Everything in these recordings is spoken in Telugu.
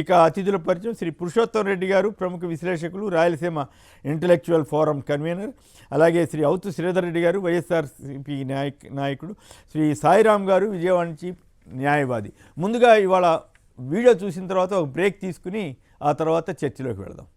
ఇక అతిథుల పరిచయం శ్రీ పురుషోత్తం రెడ్డి గారు, ప్రముఖ విశ్లేషకులు, రాయలసీమ ఇంటలెక్చువల్ ఫోరం కన్వీనర్. అలాగే శ్రీ అవుతు శ్రీధర్ రెడ్డి గారు, వైఎస్ఆర్సీపీ నాయకుడు. శ్రీ సాయిరామ్ గారు, విజయవాడ నుంచి న్యాయవాది. ముందుగా ఇవాళ వీడియో చూసిన తర్వాత ఒక బ్రేక్ తీసుకుని ఆ తర్వాత చర్చలోకి వెళదాం.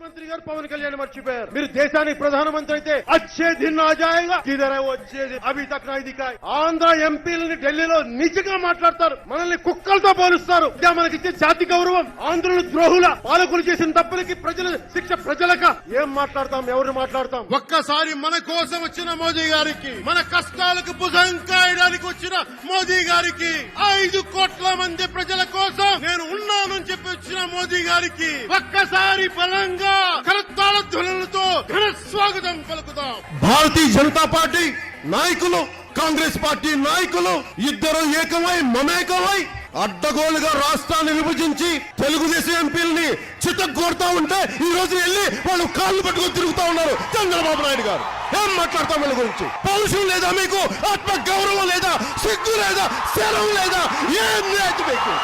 प्रधानमंत्री गाరు पवन कल्याण मर्चिपोयाరు. మీరు దేశానికి ప్రధానమంత్రి అయితే అచ్చే దిన్ ఆ జాయేగా కిధర్ హై వచ్చే దిన్ అభి తక్ నహీ దిఖాయ్. ఆంధ్ర ఎంపీలని ఢిల్లీలో నిజంగా మాట్లాడతారు, మనల్ని కుక్కలతో పోలుస్తారు. ఇదే మనకిచ్చే జాతి గౌరవం. ఆంధ్రులు ద్రోహుల పాలకులు చేసిన తప్పులకి ప్రజల శిక్ష ప్రజలక ఏం మాట్లాడతాం, ఎవరు మాట్లాడతాం? ఒక్కసారి మన కోసం వచ్చిన మోదీ గారికి, మన కష్టాలకు భుజం కాయడానికి వచ్చిన మోదీ గారికి, 5 కోట్ల మంది ప్రజల కోసం నేను ఉన్నానని చెప్పి వచ్చిన మోదీ గారికి ఒక్కసారి బలంగా కరతాళ ధ్వనులతో ఘన స్వాగతం పలుకుతాం. భారతీయ జనతా పార్టీ నాయకులు, కాంగ్రెస్ పార్టీ నాయకులు ఇద్దరు ఏకమై మమేకమై అడ్డగోలుగా రాష్ట్రాన్ని విభజించి తెలుగుదేశం ఎంపీలని చిత్తగొడతా ఉంటే ఈ రోజు వెళ్ళి వాళ్ళు కాళ్ళు పట్టుకొని తిరుగుతా ఉన్నారు చంద్రబాబు నాయుడు గారు. ఏం మాట్లాడతాం వీళ్ళ గురించి? పౌరుషం లేదా మీకు? ఆత్మ గౌరవం లేదా? సిగ్గు లేదా? శరం లేదా? ఏం లేదు మీకు?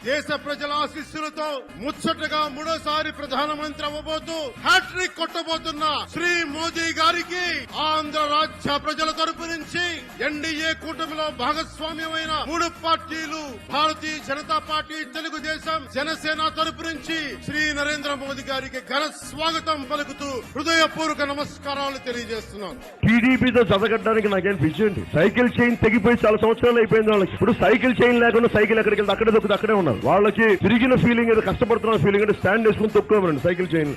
దేశ ప్రజల ఆశీస్సులతో ముచ్చటగా 3వసారి ప్రధానమంత్రి అవ్వబోతూ హ్యాట్రిక్ కొట్టబోతున్న శ్రీ మోదీ గారికి ఆంధ్ర రాష్ట్ర ప్రజల తరపు నుంచి ఎన్డీఏ కూటమిలో భాగస్వామ్యమైన 3 పార్టీలు, భారతీయ జనతా పార్టీ, తెలుగుదేశం, జనసేన తరపు నుంచి శ్రీ నరేంద్ర మోదీ గారికి ఘన స్వాగతం పలుకుతూ హృదయపూర్వక నమస్కారాలు తెలియజేస్తున్నాను. టీడీపీతో చదగడానికి నాకేం పిచ్చింది. సైకిల్ చైన్ తెగిపోయి చాలా సంవత్సరాలు అయిపోయింది వాళ్ళకి. ఇప్పుడు సైకిల్ చైన్ లేకుండా సైకిల్ ఎక్కడికి వెళ్తే అక్కడే దొక్కుతుంది, అక్కడే ఉన్నారు. వాళ్ళకి తిరిగిన ఫీలింగ్ ఏదో కష్టపడుతున్న ఫీలింగ్ అంటే స్టాండ్ వేసుకుని తొక్కుకోమరండి. సైకిల్ చైన్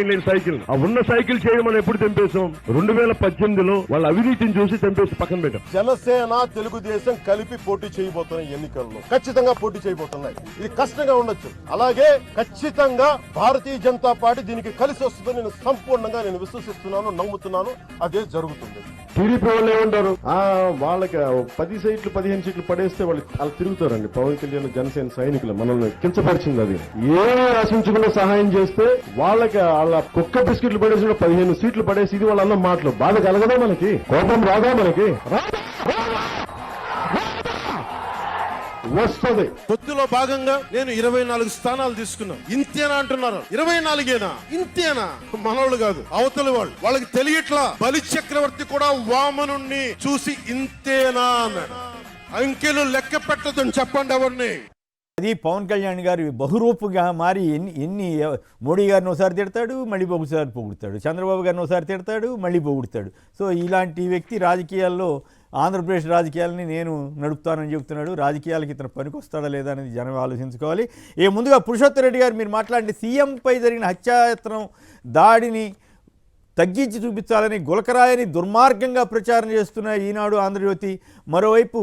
లేని సైకిల్. ఆ ఉన్న సైకిల్ చైన్ మనం ఎప్పుడు తెంపేసాం? 2018లో వాళ్ళ అవినీతిని చూసి తెంపేసి పక్కన పెట్టాం. జనసేన, తెలుగుదేశం కలిపి పోటీ చేయబోతున్నాయి ఎన్నికల్లో. ఖచ్చితంగా పోటీ చేయబోతున్నాయి. ఇది కష్టంగా ఉండొచ్చు. అలాగే ఖచ్చితంగా భారతీయ జనతా పార్టీ దీనికి కలిసి వస్తుందని నేను సంపూర్ణంగా విశ్వసిస్తున్నాను, నమ్ముతున్నాను. అదే జరుగుతుంది. టీడీపీ వాళ్ళు ఏమంటారు? వాళ్ళకి 10 సీట్లు 15 సీట్లు పడేస్తే వాళ్ళు తిరుగుతారండి. పవన్ కళ్యాణ్ జనసేన సైనికులు మనల్ని కించపరిచింది. అది ఏమీ ఆశించకుండా సహాయం చేస్తే వాళ్ళకి వాళ్ళ కుక్క బిస్కెట్లు పడేసి 15 సీట్లు పడేసి ఇది వాళ్ళ అన్న మాటలు. బాధ కలగదా మనకి? కోపం రాదా మనకి? వస్తుంది. పొత్తులో భాగంగా నేను 24 స్థానాలు తీసుకున్నాను. ఇంతేనా అంటున్నారు? 24ఏనా? ఇంతేనా? మనోళ్ళు కాదు, అవతలి వాళ్ళు. వాళ్ళకి తెలియట్లా. బలి చక్రవర్తి కూడా వామనుణ్ణి చూసి ఇంతేనా అన్నాడు. అంకెలు లెక్క పెట్టదని చెప్పండి ఎవరిని. అది పవన్ కళ్యాణ్ గారు బహురూపుగా మారి ఎన్ని మోడీ గారిని ఒకసారి తిడతాడు, మళ్ళీ ఒకసారి పొగుడతాడు. చంద్రబాబు గారిని ఒకసారి తిడతాడు, మళ్ళీ పొగుడతాడు. సో ఇలాంటి వ్యక్తి రాజకీయాల్లో, ఆంధ్రప్రదేశ్ రాజకీయాలని నేను నడుపుతానని చెబుతున్నాడు. రాజకీయాలకి ఇతను పనికి వస్తాడా లేదా అనేది జనం ఆలోచించుకోవాలి. ముందుగా పురుషోత్తం రెడ్డి గారు మీరు మాట్లాడండి. సీఎంపై జరిగిన హత్యాయత్నం దాడిని తగ్గించి చూపించాలని గులకరాయని దుర్మార్గంగా ప్రచారం చేస్తున్న ఈనాడు, ఆంధ్రజ్యోతి. మరోవైపు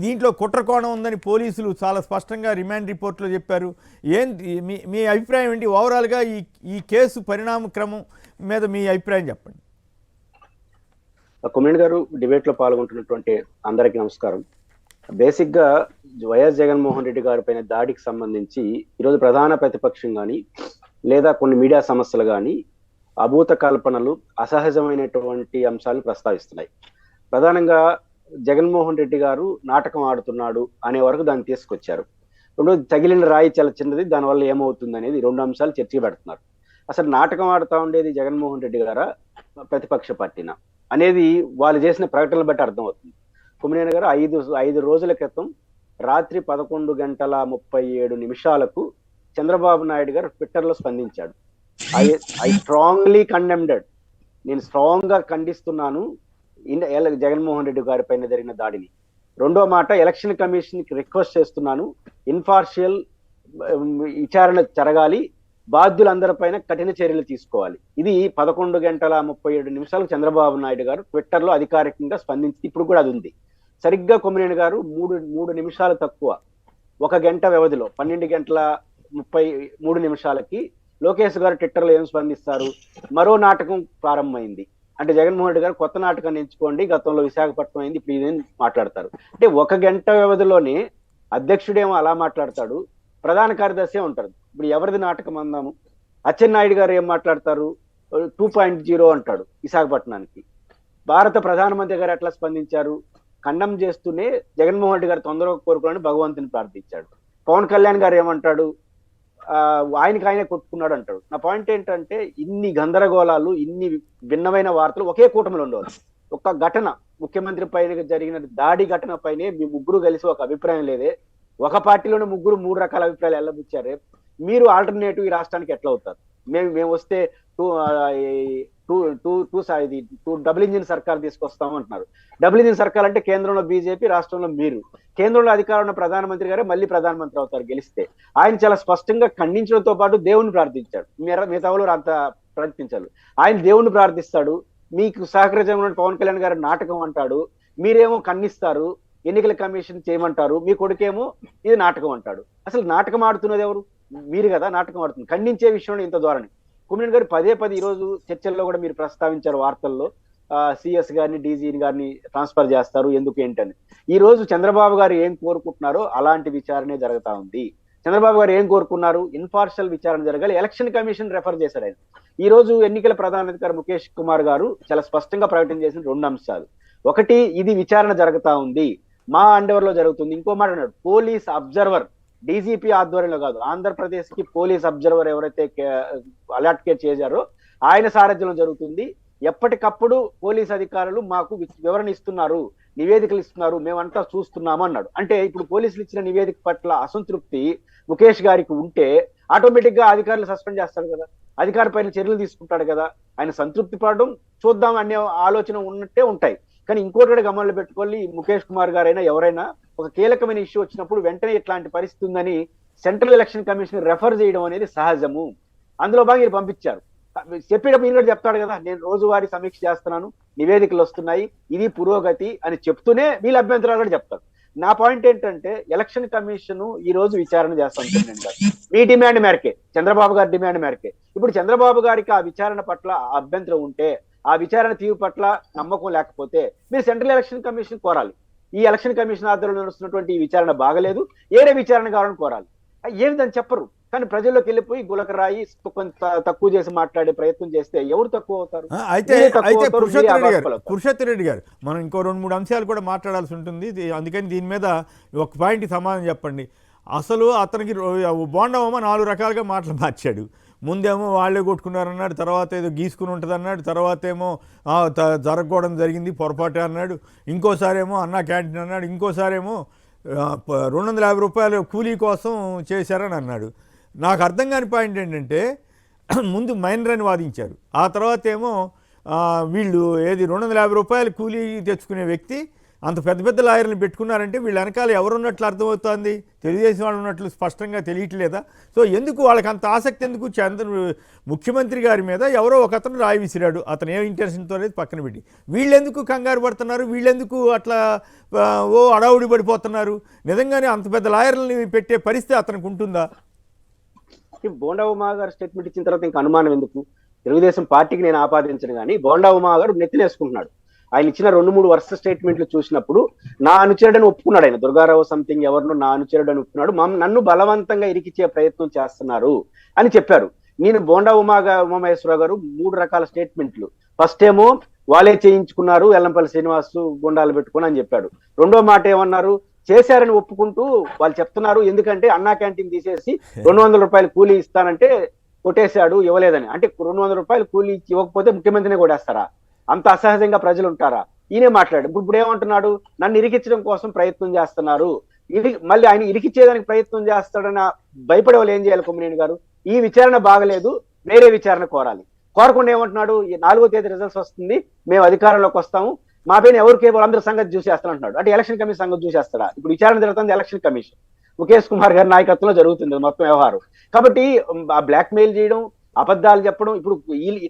దీంట్లో కుట్రకోణం ఉందని పోలీసులు చాలా స్పష్టంగా రిమాండ్ రిపోర్ట్లో చెప్పారు. మీ అభిప్రాయం ఏంటి? ఓవరాల్గా ఈ కేసు పరిణామ క్రమం మీద మీ అభిప్రాయం చెప్పండి. కుమ్మేణి గారు, డిబేట్ లో పాల్గొంటున్నటువంటి అందరికీ నమస్కారం. బేసిక్ గా వైఎస్ జగన్మోహన్ రెడ్డి గారి పైన దాడికి సంబంధించి ఈరోజు ప్రధాన ప్రతిపక్షం కానీ లేదా కొన్ని మీడియా సంస్థలు కానీ అభూత కల్పనలు, అసహజమైనటువంటి అంశాలను ప్రస్తావిస్తున్నాయి. ప్రధానంగా జగన్మోహన్ రెడ్డి గారు నాటకం ఆడుతున్నాడు అనే వరకు దాన్ని తీసుకొచ్చారు. తగిలిన రాయి చాలా చిన్నది, దానివల్ల ఏమవుతుంది అనేది 2 అంశాలు చర్చ పెడుతున్నారు. అసలు నాటకం ఆడుతూ ఉండేది జగన్మోహన్ రెడ్డి గారా, ప్రతిపక్ష పార్టీనా అనేది వాళ్ళు చేసిన ప్రకటనలు బట్టి అర్థమవుతుంది. కుమ్మేణి గారు 5 రోజుల క్రితం రాత్రి 11:37 చంద్రబాబు నాయుడు గారు ట్విట్టర్లో స్పందించాడు. ఐ స్ట్రాంగ్లీ కండెమ్డెడ్, నేను స్ట్రాంగ్ గా ఖండిస్తున్నాను జగన్మోహన్ రెడ్డి గారి పైన జరిగిన దాడిని. రెండో మాట, ఎలక్షన్ కమిషన్ కి రిక్వెస్ట్ చేస్తున్నాను, ఇన్పార్షియల్ విచారణ జరగాలి, బాధ్యులందరిపైన కఠిన చర్యలు తీసుకోవాలి. ఇది 11:37 చంద్రబాబు నాయుడు గారు ట్విట్టర్ లో అధికారికంగా స్పందించి ఇప్పుడు కూడా అది ఉంది. సరిగ్గా కుమ్మేణి గారు 3 నిమిషాలు తక్కువ 1 గంట వ్యవధిలో 12:33 లోకేష్ గారు ట్విట్టర్ లో ఏం స్పందిస్తారు? మరో నాటకం ప్రారంభమైంది. అంటే జగన్మోహన్ రెడ్డి గారు కొత్త నాటకాన్ని ఎంచుకోండి, గతంలో విశాఖపట్నం అయింది, ఇప్పుడు ఇదేం మాట్లాడతారు. అంటే 1 గంట వ్యవధిలోనే అధ్యక్షుడేమో అలా మాట్లాడతాడు, ప్రధాన కార్యదర్శి ఉంటారు. ఇప్పుడు ఎవరిది నాటకం అందాము? అచ్చెన్నాయుడు గారు ఏం మాట్లాడతారు? 2.0 అంటాడు విశాఖపట్నానికి. భారత ప్రధానమంత్రి గారు ఎట్లా స్పందించారు? ఖండం చేస్తూనే జగన్మోహన్ రెడ్డి గారు తొందరగా కోరుకోవాలని భగవంతుని ప్రార్థించాడు. పవన్ కళ్యాణ్ గారు ఏమంటాడు, ఆయనకి ఆయనే కొట్టుకున్నాడు అంటాడు. నా పాయింట్ ఏంటంటే ఇన్ని గందరగోళాలు, ఇన్ని భిన్నమైన వార్తలు ఒకే కూటమిలో ఉండేవారు. ఒక ఘటన, ముఖ్యమంత్రి పైన జరిగిన దాడి ఘటన పైనే మీ ముగ్గురు కలిసి ఒక అభిప్రాయం లేదే, ఒక పార్టీలోనే ముగ్గురు 3 రకాల అభిప్రాయాలు ఎల్లబుచ్చారే, మీరు ఆల్టర్నేటివ్ ఈ రాష్ట్రానికి ఎట్లా అవుతారు? మేము వస్తే డబుల్ ఇంజిన్ సర్కార్ తీసుకొస్తాము అంటున్నారు. డబుల్ ఇంజిన్ సర్కార్ అంటే కేంద్రంలో బీజేపీ, రాష్ట్రంలో మీరు. కేంద్రంలో అధికారంలో ఉన్న ప్రధానమంత్రి గారే మళ్ళీ ప్రధానమంత్రి అవుతారు గెలిస్తే. ఆయన చాలా స్పష్టంగా ఖండించడంతో పాటు దేవుణ్ణి ప్రార్థించాడు. మిగతా వాళ్ళు అంత ప్రయత్నించాలి. ఆయన దేవుణ్ణి ప్రార్థిస్తాడు, మీకు సహకరించిన పవన్ కళ్యాణ్ గారు నాటకం అంటాడు, మీరేమో ఖండిస్తారు, ఎన్నికల కమిషన్ చేయమంటారు, మీ కొడుకేమో ఇది నాటకం అంటాడు. అసలు నాటకం ఆడుతున్నది ఎవరు? మీరు కదా నాటకం ఆడుతుంది. ఖండించే విషయంలో ఇంత ధోరణి. కుమ్మినేని గారు పదే ఈ రోజు చర్చల్లో కూడా మీరు ప్రస్తావించారు వార్తల్లో, సిఎస్ గారిని, డీజీని గారిని ట్రాన్స్ఫర్ చేస్తారు ఎందుకు ఏంటని. ఈ రోజు చంద్రబాబు గారు ఏం కోరుకుంటున్నారో అలాంటి విచారణే జరుగుతా ఉంది. చంద్రబాబు గారు ఏం కోరుకున్నారు? ఇన్పార్షియల్ విచారణ జరగాలి, ఎలక్షన్ కమిషన్ రెఫర్ చేశారు ఆయన. ఈ రోజు ఎన్నికల ప్రధానాధికారి ముఖేష్ కుమార్ గారు చాలా స్పష్టంగా ప్రకటన చేసిన 2 అంశాలు. ఒకటి, ఇది విచారణ జరుగుతా ఉంది, మా అండర్లో జరుగుతుంది. ఇంకో మాట అన్నాడు, పోలీస్ అబ్జర్వర్, డీజీపీ ఆధ్వర్యంలో కాదు, ఆంధ్రప్రదేశ్ కి పోలీస్ అబ్జర్వర్ ఎవరైతే అలర్ట్ చేశారో ఆయన సారథ్యంలో జరుగుతుంది. ఎప్పటికప్పుడు పోలీస్ అధికారులు మాకు వివరణ ఇస్తున్నారు, నివేదికలు ఇస్తున్నారు, మేమంతా చూస్తున్నాము అన్నాడు. అంటే ఇప్పుడు పోలీసులు ఇచ్చిన నివేదిక పట్ల అసంతృప్తి ముఖేష్ గారికి ఉంటే ఆటోమేటిక్ గా అధికారులు సస్పెండ్ చేస్తాడు కదా, అధికారి పైన చర్యలు తీసుకుంటాడు కదా. ఆయన సంతృప్తి పడడం, చూద్దాం అనే ఆలోచన ఉన్నట్టే ఉంటాయి. కానీ ఇంకోటి గమనంలో పెట్టుకోవాలి, ముఖేష్ కుమార్ గారైనా ఎవరైనా ఒక కీలకమైన ఇష్యూ వచ్చినప్పుడు వెంటనే ఇట్లాంటి పరిస్థితి ఉందని సెంట్రల్ ఎలక్షన్ కమిషన్ రెఫర్ చేయడం అనేది సహజము. అందులో భాగంగా పంపించారు. చెప్పేటప్పుడు ఈయన కూడా చెప్తాడు కదా, నేను రోజువారీ సమీక్ష చేస్తున్నాను, నివేదికలు వస్తున్నాయి, ఇది పురోగతి అని చెప్తూనే వీళ్ళ అభ్యంతరాలు కూడా చెప్తారు. నా పాయింట్ ఏంటంటే ఎలక్షన్ కమిషన్ ఈ రోజు విచారణ చేస్తాను. మీ డిమాండ్ మేరకే, చంద్రబాబు గారి డిమాండ్ మేరకే. ఇప్పుడు చంద్రబాబు గారికి ఆ విచారణ పట్ల అభ్యంతరం ఉంటే, ఆ విచారణ తీరు పట్ల నమ్మకం లేకపోతే మీరు సెంట్రల్ ఎలక్షన్ కమిషన్ కోరాలి. ఈ ఎలక్షన్ కమిషన్ ఆధ్వర్యంలో నడుస్తున్నటువంటి ఈ విచారణ బాగలేదు, ఏరే విచారణ కావాలని కోరాలి. ఏమిదని చెప్పరు. కానీ ప్రజల్లోకి వెళ్ళిపోయి గులకరాయి కొంత తక్కువ చేసి మాట్లాడే ప్రయత్నం చేస్తే ఎవరు తక్కువ అవుతారు? అయితే పురుషోత్తమ్ రెడ్డి గారు మనం ఇంకో 2-3 అంశాలు కూడా మాట్లాడాల్సి ఉంటుంది. అందుకని దీని మీద ఒక పాయింట్ సమాధానం చెప్పండి. అసలు అతనికి బోండమ్మ 4 రకాలుగా మాటలు మార్చాడు. ముందేమో వాళ్ళే కొట్టుకున్నారన్నాడు, తర్వాత ఏదో గీసుకుని ఉంటుంది అన్నాడు, తర్వాత ఏమో జరగకూడడం జరిగింది పొరపాటే అన్నాడు, ఇంకోసారేమో అన్నా క్యాంటీన్ అన్నాడు, ఇంకోసారేమో 250 రూపాయలు కూలీ కోసం చేశారని అన్నాడు. నాకు అర్థం కాని పాయింట్ ఏంటంటే, ముందు మైనర్ అని వాదించారు, ఆ తర్వాత ఏమో వీళ్ళు 250 రూపాయలు కూలీ తెచ్చుకునే వ్యక్తి అంత పెద్ద పెద్ద లాయర్లను పెట్టుకున్నారంటే వీళ్ళ వెనకాల ఎవరున్నట్లు అర్థమవుతుంది? తెలుగుదేశం వాళ్ళు ఉన్నట్లు స్పష్టంగా తెలియట్లేదా? సో ఎందుకు వాళ్ళకి అంత ఆసక్తి ఎందుకు? ముఖ్యమంత్రి గారి మీద ఎవరో ఒక అతను రాయి విసిరాడు, అతను ఏ ఇంటెన్షన్తో అనేది పక్కన పెట్టి వీళ్ళెందుకు కంగారు పడుతున్నారు? వీళ్ళెందుకు అట్లా అడావుడి పడిపోతున్నారు? నిజంగానే అంత పెద్ద లాయర్లని పెట్టే పరిస్థితి అతనికి ఉంటుందా? బోండా ఉమా గారు స్టేట్మెంట్ ఇచ్చిన తర్వాత ఇంకా అనుమానం ఎందుకు? తెలుగుదేశం పార్టీకి నేను ఆపాదించను కానీ బోండా ఉమా గారు నెత్తినేసుకుంటున్నాడు. ఆయన ఇచ్చిన 2-3 వరుస స్టేట్మెంట్లు చూసినప్పుడు నా అనుచరుడని ఒప్పుకున్నాడు. ఆయన దుర్గారావు సంథింగ్ ఎవరినో నా అనుచరుడని ఒప్పుకున్నాడు. నన్ను బలవంతంగా ఇరికిచ్చే ప్రయత్నం చేస్తున్నారు అని చెప్పారు. నేను బోండా ఉమామహేశ్వరరావు గారు 3 రకాల స్టేట్మెంట్లు, ఫస్ట్ ఏమో వాళ్ళే చేయించుకున్నారు ఎల్లంపల్లి శ్రీనివాసు గుండాలు పెట్టుకుని అని చెప్పాడు. రెండో మాట ఏమన్నారు, చేశారని ఒప్పుకుంటూ వాళ్ళు చెప్తున్నారు, ఎందుకంటే అన్నా క్యాంటీన్ తీసేసి 200 రూపాయలు కూలీ ఇస్తానంటే కొట్టేశాడు, ఇవ్వలేదని. అంటే 200 రూపాయలు కూలీ ఇవ్వకపోతే ముఖ్యమంత్రిని కొట్టేస్తారా? అంత అసహజంగా ప్రజలు ఉంటారా? ఈయనే మాట్లాడు. ఇప్పుడు ఏమంటున్నాడు, నన్ను ఇరికించడం కోసం ప్రయత్నం చేస్తున్నారు. మళ్ళీ ఆయన ఇరికిచ్చేదానికి ప్రయత్నం చేస్తాడన్న భయపడే వాళ్ళు ఏం చేయాలి? కొమ్మినేని గారు, ఈ విచారణ బాగలేదు, వేరే విచారణ కోరాలి. కోరకుండా ఏమంటున్నాడు, 4వ తేదీ రిజల్ట్స్ వస్తుంది, మేము అధికారంలోకి వస్తాము, మా పైన ఎవరు కేవలం అందరూ సంగతి చూసేస్తానంటున్నాడు. అంటే ఎలక్షన్ కమిషన్ సంగతి చూసేస్తాడా? ఇప్పుడు విచారణ జరుగుతుంది ఎలక్షన్ కమిషన్, ముఖేష్ కుమార్ గారి నాయకత్వంలో జరుగుతుంది మొత్తం వ్యవహారం. కాబట్టి ఆ బ్లాక్ మెయిల్ చేయడం, అబద్ధాలు చెప్పడం, ఇప్పుడు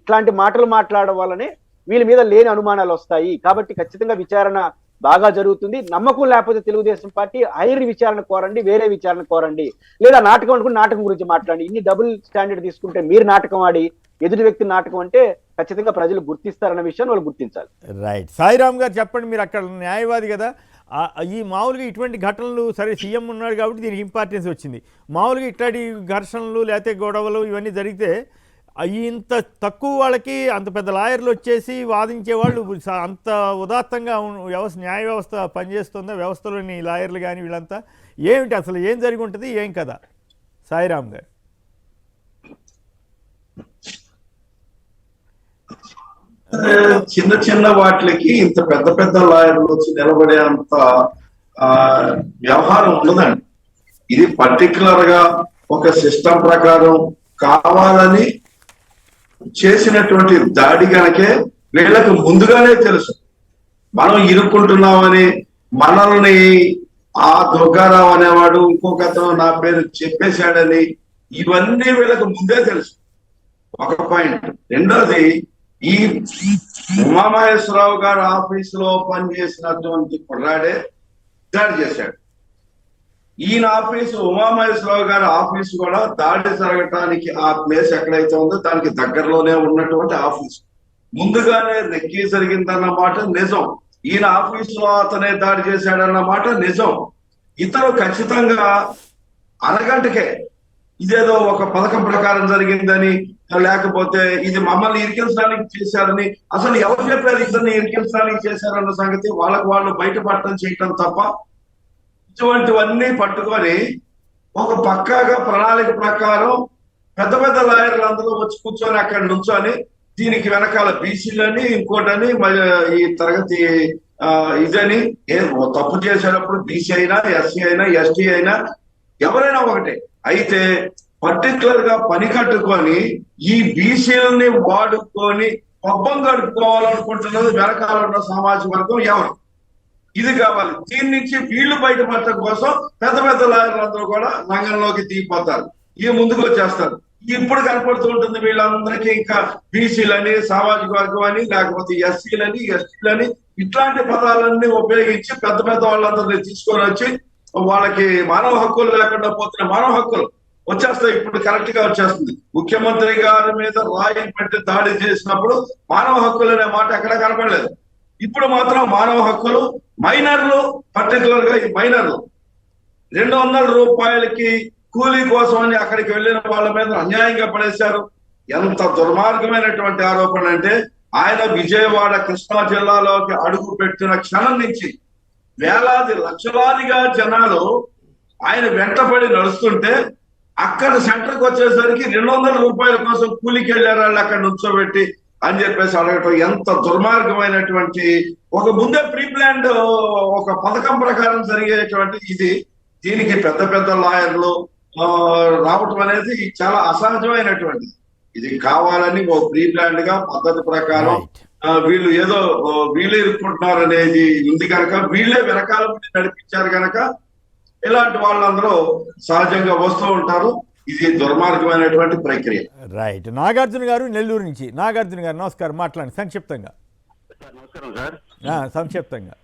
ఇట్లాంటి మాటలు మాట్లాడడం వల్లనే వీళ్ళ మీద లేని అనుమానాలు వస్తాయి. కాబట్టి ఖచ్చితంగా విచారణ బాగా జరుగుతుంది. నమ్మకం లేకపోతే తెలుగుదేశం పార్టీ హైర్ విచారణ కోరండి, వేరే విచారణ కోరండి, లేదా నాటకం అనుకుని నాటకం గురించి మాట్లాడండి. ఇన్ని డబుల్ స్టాండర్డ్ తీసుకుంటే మీరు నాటకం ఆడి ఎదుటి వ్యక్తి నాటకం అంటే ఖచ్చితంగా ప్రజలు గుర్తిస్తారన్న విషయాన్ని వాళ్ళు గుర్తించాలి. రైట్. సాయిరామ్ గారు చెప్పండి, మీరు అక్కడ న్యాయవాది కదా, ఈ మామూలుగా ఇటువంటి ఘటనలు, సరే సీఎం ఉన్నాడు కాబట్టి దీనికి ఇంపార్టెన్స్ వచ్చింది, మామూలుగా ఇట్లాంటి ఘర్షణలు లేకపోతే గొడవలు ఇవన్నీ జరిగితే ఇంత తక్కువ వాళ్ళకి అంత పెద్ద లాయర్లు వచ్చేసి వాదించే వాళ్ళు అంత ఉదాత్తంగా న్యాయ వ్యవస్థ పనిచేస్తుందా? వ్యవస్థలోని లాయర్లు కానీ వీళ్ళంతా ఏమిటి అసలు ఏం జరిగి ఉంటుంది ఏం కదా సాయిరామ్ గారు? చిన్న చిన్న వాటికి ఇంత పెద్ద పెద్ద లాయర్లు వచ్చి నిలబడే అంత వ్యవహారం ఉండదండి. ఇది పర్టికులర్ గా ఒక సిస్టమ్ ప్రకారం కావాలని చేసినటువంటి దాడి కనుకే వీళ్ళకి ముందుగానే తెలుసు మనం ఇరుక్కుంటున్నామని. మనల్ని ఆ దుర్గారావు అనేవాడు ఇంకొక అతను నా పేరు చెప్పేశాడని ఇవన్నీ వీళ్ళకి ముందే తెలుసు. ఒక పాయింట్. రెండోది, ఈ ఉమామహేశ్వరరావు గారు ఆఫీసులో పనిచేసినటువంటి కుర్రాడే దాడి చేశాడు. ఈయన ఆఫీసు, ఉమామహేశ్వరరావు గారి ఆఫీసు కూడా దాడి జరగటానికి ఆ ప్లేస్ ఎక్కడైతే ఉందో దానికి దగ్గరలోనే ఉన్నటువంటి ఆఫీసు. ముందుగానే రెక్కీ జరిగిందన్న మాట నిజం. ఈయన ఆఫీసులో అతనే దాడి చేశాడన్న మాట నిజం. ఇతను ఖచ్చితంగా అరగంటకే ఇదేదో ఒక పథకం ప్రకారం జరిగిందని, లేకపోతే ఇది మమ్మల్ని ఇరికించడానికి చేశారని, అసలు ఎవరు చెప్పారు ఇతన్ని ఇరికించడానికి చేశారన్న సంగతి వాళ్ళకు వాళ్ళు బయటపడటం చేయటం తప్ప ఇటువంటివన్నీ పట్టుకొని ఒక పక్కాగా ప్రణాళిక ప్రకారం పెద్ద పెద్ద లాయర్లు అందరూ వచ్చి కూర్చొని అక్కడ నుంచొని దీనికి వెనకాల బీసీలని ఇంకోటని ఈ తరగతి ఇదని తప్పు చేసేటప్పుడు బీసీ అయినా ఎస్సీ అయినా ఎస్టీ అయినా ఎవరైనా ఒకటే. అయితే పర్టికులర్ గా పని కట్టుకొని ఈ బీసీలని వాడుకొని పబ్బం గడుపుకోవాలనుకుంటున్నది వెనకాల ఉన్న సామాజిక వర్గం ఎవరు? ఇది కావాలి. దీని నుంచి వీళ్ళు బయటపడటం కోసం పెద్ద పెద్ద లాయర్లందరూ కూడా రంగంలోకి దిగిపోతారు, ఈ ముందుకు వచ్చేస్తారు. ఇప్పుడు కనపడుతూ ఉంటుంది వీళ్ళందరికీ ఇంకా బీసీలని, సామాజిక వర్గం అని, లేకపోతే ఎస్సీలని, ఎస్టీలని ఇట్లాంటి పదాలన్నీ ఉపయోగించి పెద్ద పెద్ద వాళ్ళందరినీ తీసుకొని వచ్చి వాళ్ళకి మానవ హక్కులు లేకుండా పోతున్న మానవ హక్కులు వచ్చేస్తాయి. ఇప్పుడు కరెక్ట్ గా వచ్చేస్తుంది. ముఖ్యమంత్రి గారి మీద రాయి పెట్టి దాడి చేసినప్పుడు మానవ హక్కులు అనే మాట ఎక్కడ కనపడలేదు. ఇప్పుడు మాత్రం మానవ హక్కులు, మైనర్లు, పర్టికులర్ గా ఈ మైనర్లు 200 రూపాయలకి కూలీ కోసం అని అక్కడికి వెళ్ళిన వాళ్ళ మీద అన్యాయంగా పడేశారు. ఎంత దుర్మార్గమైనటువంటి ఆరోపణ అంటే, ఆయన విజయవాడ కృష్ణా జిల్లాలోకి అడుగు పెట్టిన క్షణం నుంచి వేలాది లక్షలాదిగా జనాలు ఆయన వెంటపడి నడుస్తుంటే అక్కడ సెంటర్కి వచ్చేసరికి 200 రూపాయల కోసం కూలికి వెళ్ళారు వాళ్ళు అక్కడ నుంచోబెట్టి అని చెప్పేసి అడగటం ఎంత దుర్మార్గమైనటువంటి, ఒక ముందే ప్రీ ప్లాన్డ్ ఒక పథకం ప్రకారం జరిగేటువంటి ఇది. దీనికి పెద్ద పెద్ద లాయర్లు రావటం అనేది చాలా అసహజమైనటువంటిది. ఇది కావాలని ఓ ప్రీ ప్లాన్డ్ గా పద్ధతి ప్రకారం వీళ్ళు ఏదో వీళ్ళే ఇరుక్కుంటున్నారు అనేది ఉంది కనుక, వీళ్ళే వెనకాల నడిపించారు కనుక ఇలాంటి వాళ్ళందరూ సహజంగా వస్తూ ఉంటారు. ఇది దుర్మార్గమైనటువంటి ప్రక్రియ. రైట్. నాగార్జున గారు నెల్లూరు నుంచి. నాగార్జున గారు నమస్కారం, మాట్లాడండి సంక్షిప్తంగా. నమస్కారం సార్. సంక్షిప్తంగా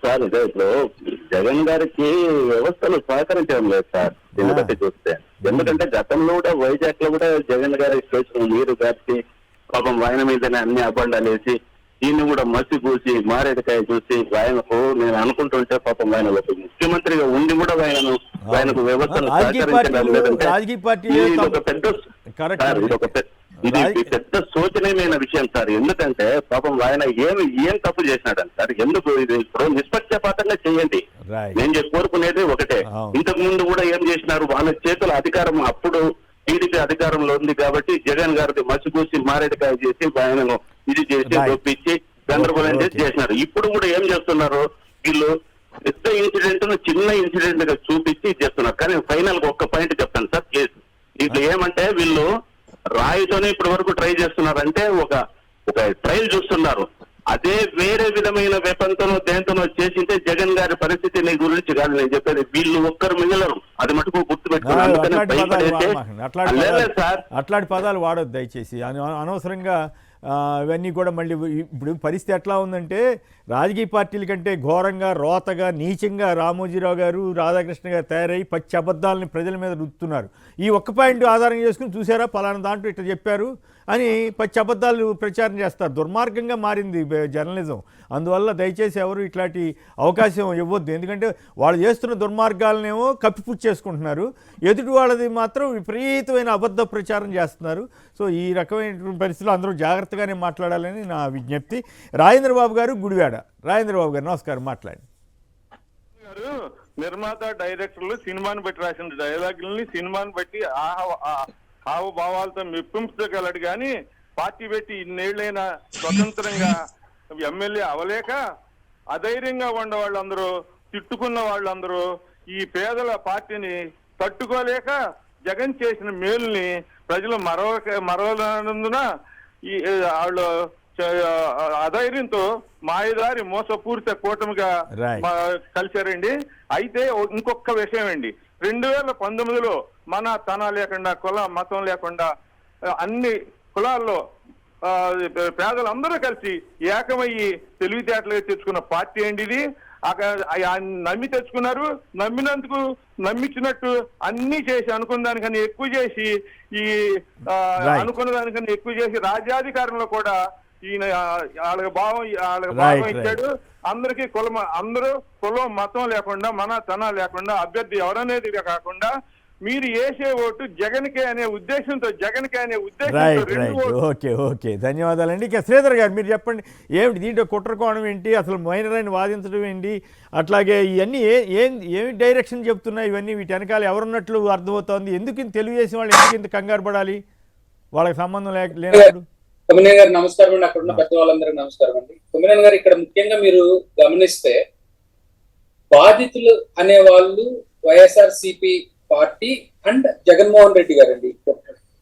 సార్, ఇదే ఇప్పుడు జగన్ గారికి వ్యవస్థలు సహకరించడం లేదు సార్. ఎందుకంటే చూస్తే, ఎందుకంటే గతంలో కూడా వైజాగ్ లో కూడా జగన్ గారి స్టేషన్ నీరు గార్చి పాపం ఆయన మీదనే అన్ని అబండాలు వేసి దీన్ని కూడా మసి పూసి మారేడుకాయ చూసి ఆయనకు నేను అనుకుంటుంటే పాపం ఆయన ఒక ముఖ్యమంత్రిగా ఉండి కూడా ఆయనకు వ్యవస్థను సహకరించడం లేదంటే ఇది పెద్ద శోచనీయమైన విషయం సార్. ఎందుకంటే పాపం ఆయన ఏం తప్పు చేసినాడని సార్. ఎందుకు ఇది ఇప్పుడు నిష్పక్షపాతంగా చేయండి. నేను కోరుకునేది ఒకటే. ఇంతకు ముందు కూడా ఏం చేసినారు, వాళ్ళ చేతుల అధికారం అప్పుడు టీడీపీ అధికారంలో ఉంది కాబట్టి జగన్ గారికి మసిపూసి మారేడుకాయ చేసి ఆయనను ఇది చేసి ఒప్పించి గందరగోళం చేసి చేసినారు. ఇప్పుడు కూడా ఏం చేస్తున్నారు, వీళ్ళు పెద్ద ఇన్సిడెంట్ ను చిన్న ఇన్సిడెంట్ గా చూపించి చేస్తున్నారు. కానీ ఫైనల్ గా ఒక్క పాయింట్ చెప్తాను సార్. కేసు దీంట్లో ఏమంటే వీళ్ళు రాయితోనే ఇప్పటి వరకు ట్రై చేస్తున్నారంటే ఒక ట్రయల్ చూస్తున్నారు. అదే వేరే విధమైన వెపన్తోనో దేంతోనో చేసింటే జగన్ గారి పరిస్థితి నీ గురించి కాదు నేను చెప్పేది. వీళ్ళు ఒక్కరు మిగలరు, అది మటుకు గుర్తుపెట్టుకున్నారు. అట్లాంటి పదాలు వాడొద్దు దయచేసి. అనవసరంగా ఇవన్నీ కూడా మళ్ళీ ఇప్పుడు పరిస్థితి ఎట్లా ఉందంటే, రాజకీయ పార్టీల కంటే ఘోరంగా, రోతగా, నీచంగా రామోజీరావు గారు, రాధాకృష్ణ గారు తయారై పచ్చి అబద్ధాలని ప్రజల మీద రుద్దుతున్నారు. ఈ ఒక్క పాయింట్ ఆధారం చేసుకుని చూసారా పలానా దాంట్లో ఇట్లా చెప్పారు అని పచ్చి అబద్ధాలు ప్రచారం చేస్తారు. దుర్మార్గంగా మారింది జర్నలిజం. అందువల్ల దయచేసి ఎవరు ఇట్లాంటి అవకాశం ఇవ్వద్దు. ఎందుకంటే వాళ్ళు చేస్తున్న దుర్మార్గాలనేమో కప్పిపుచ్చేసుకుంటున్నారు, ఎదుటి వాళ్ళది మాత్రం విపరీతమైన అబద్ధ ప్రచారం చేస్తున్నారు. సో ఈ రకమైన పరిస్థితుల్లో అందరూ జాగ్రత్తగానే మాట్లాడాలని నా విజ్ఞప్తి. రాజేంద్రబాబు గారు గుడివాడ. రాజేంద్రబాబు గారు నమస్కారం, మాట్లాడండి. నిర్మాత డైరెక్టర్లు సినిమాని బట్టి రాసిన డైలాగుల్ని సినిమాని బట్టి హావభావాలతో మెప్పించగలడు కానీ పార్టీ పెట్టి ఇన్నేళ్లైనా స్వతంత్రంగా ఎమ్మెల్యే అవలేక అధైర్యంగా ఉన్న వాళ్ళందరూ, తిట్టుకున్న వాళ్ళందరూ ఈ పేదల పార్టీని తట్టుకోలేక జగన్ చేసిన మేలుని ప్రజలు మరవనందున ఈ వాళ్ళు అధైర్యంతో మాయదారి మోసపూరిత కూటమిగా కలిశారండి. అయితే ఇంకొక విషయం అండి, 2019లో మన తన లేకుండా కుల మతం లేకుండా అన్ని కులాల్లో పేదలందరూ కలిసి ఏకమయ్యి తెలివితేటలుగా తెచ్చుకున్న పార్టీ అండి ఇది. నమ్మి తెచ్చుకున్నారు. నమ్మినందుకు నమ్మించినట్టు అన్ని చేసి అనుకున్న దానికన్నా ఎక్కువ చేసి అనుకున్న దానికన్నా ఎక్కువ చేసి రాజ్యాధికారంలో కూడా ఈయన వాళ్ళకి భావం ఇచ్చాడు. అందరికీ అందరూ కులం మతం లేకుండా మన తన లేకుండా అభ్యర్థి ఎవరనేది కాకుండా మీరు వేసే ఓటు జగన్కే అనే ఉద్దేశంతో ఓకే ధన్యవాదాలండి. ఇక శ్రీధర్ గారు మీరు చెప్పండి, ఏమిటి దీంట్లో కుట్రకోణం ఏంటి, అసలు మైనర్ అని వాదించడం ఏంటి, అట్లాగే ఇవన్నీ ఏమి డైరెక్షన్ చెప్తున్నాయి, ఇవన్నీ వీటి వెనకాల ఎవరున్నట్లు అర్థమవుతోంది, ఎందుకు తెలుగుదేశం వాళ్ళు ఎందుకు ఇంత కంగారు పడాలి, వాళ్ళకి సంబంధం లేనప్పుడు? కొమ్మినేని గారు నమస్కారం అండి, అక్కడ ఉన్న పెద్ద వాళ్ళందరికీ నమస్కారం అండి. కొమ్మినేని గారు, ఇక్కడ ముఖ్యంగా మీరు గమనిస్తే బాధితులు అనే వాళ్ళు వైఎస్ఆర్సీపీ పార్టీ అండ్ జగన్మోహన్ రెడ్డి గారండి.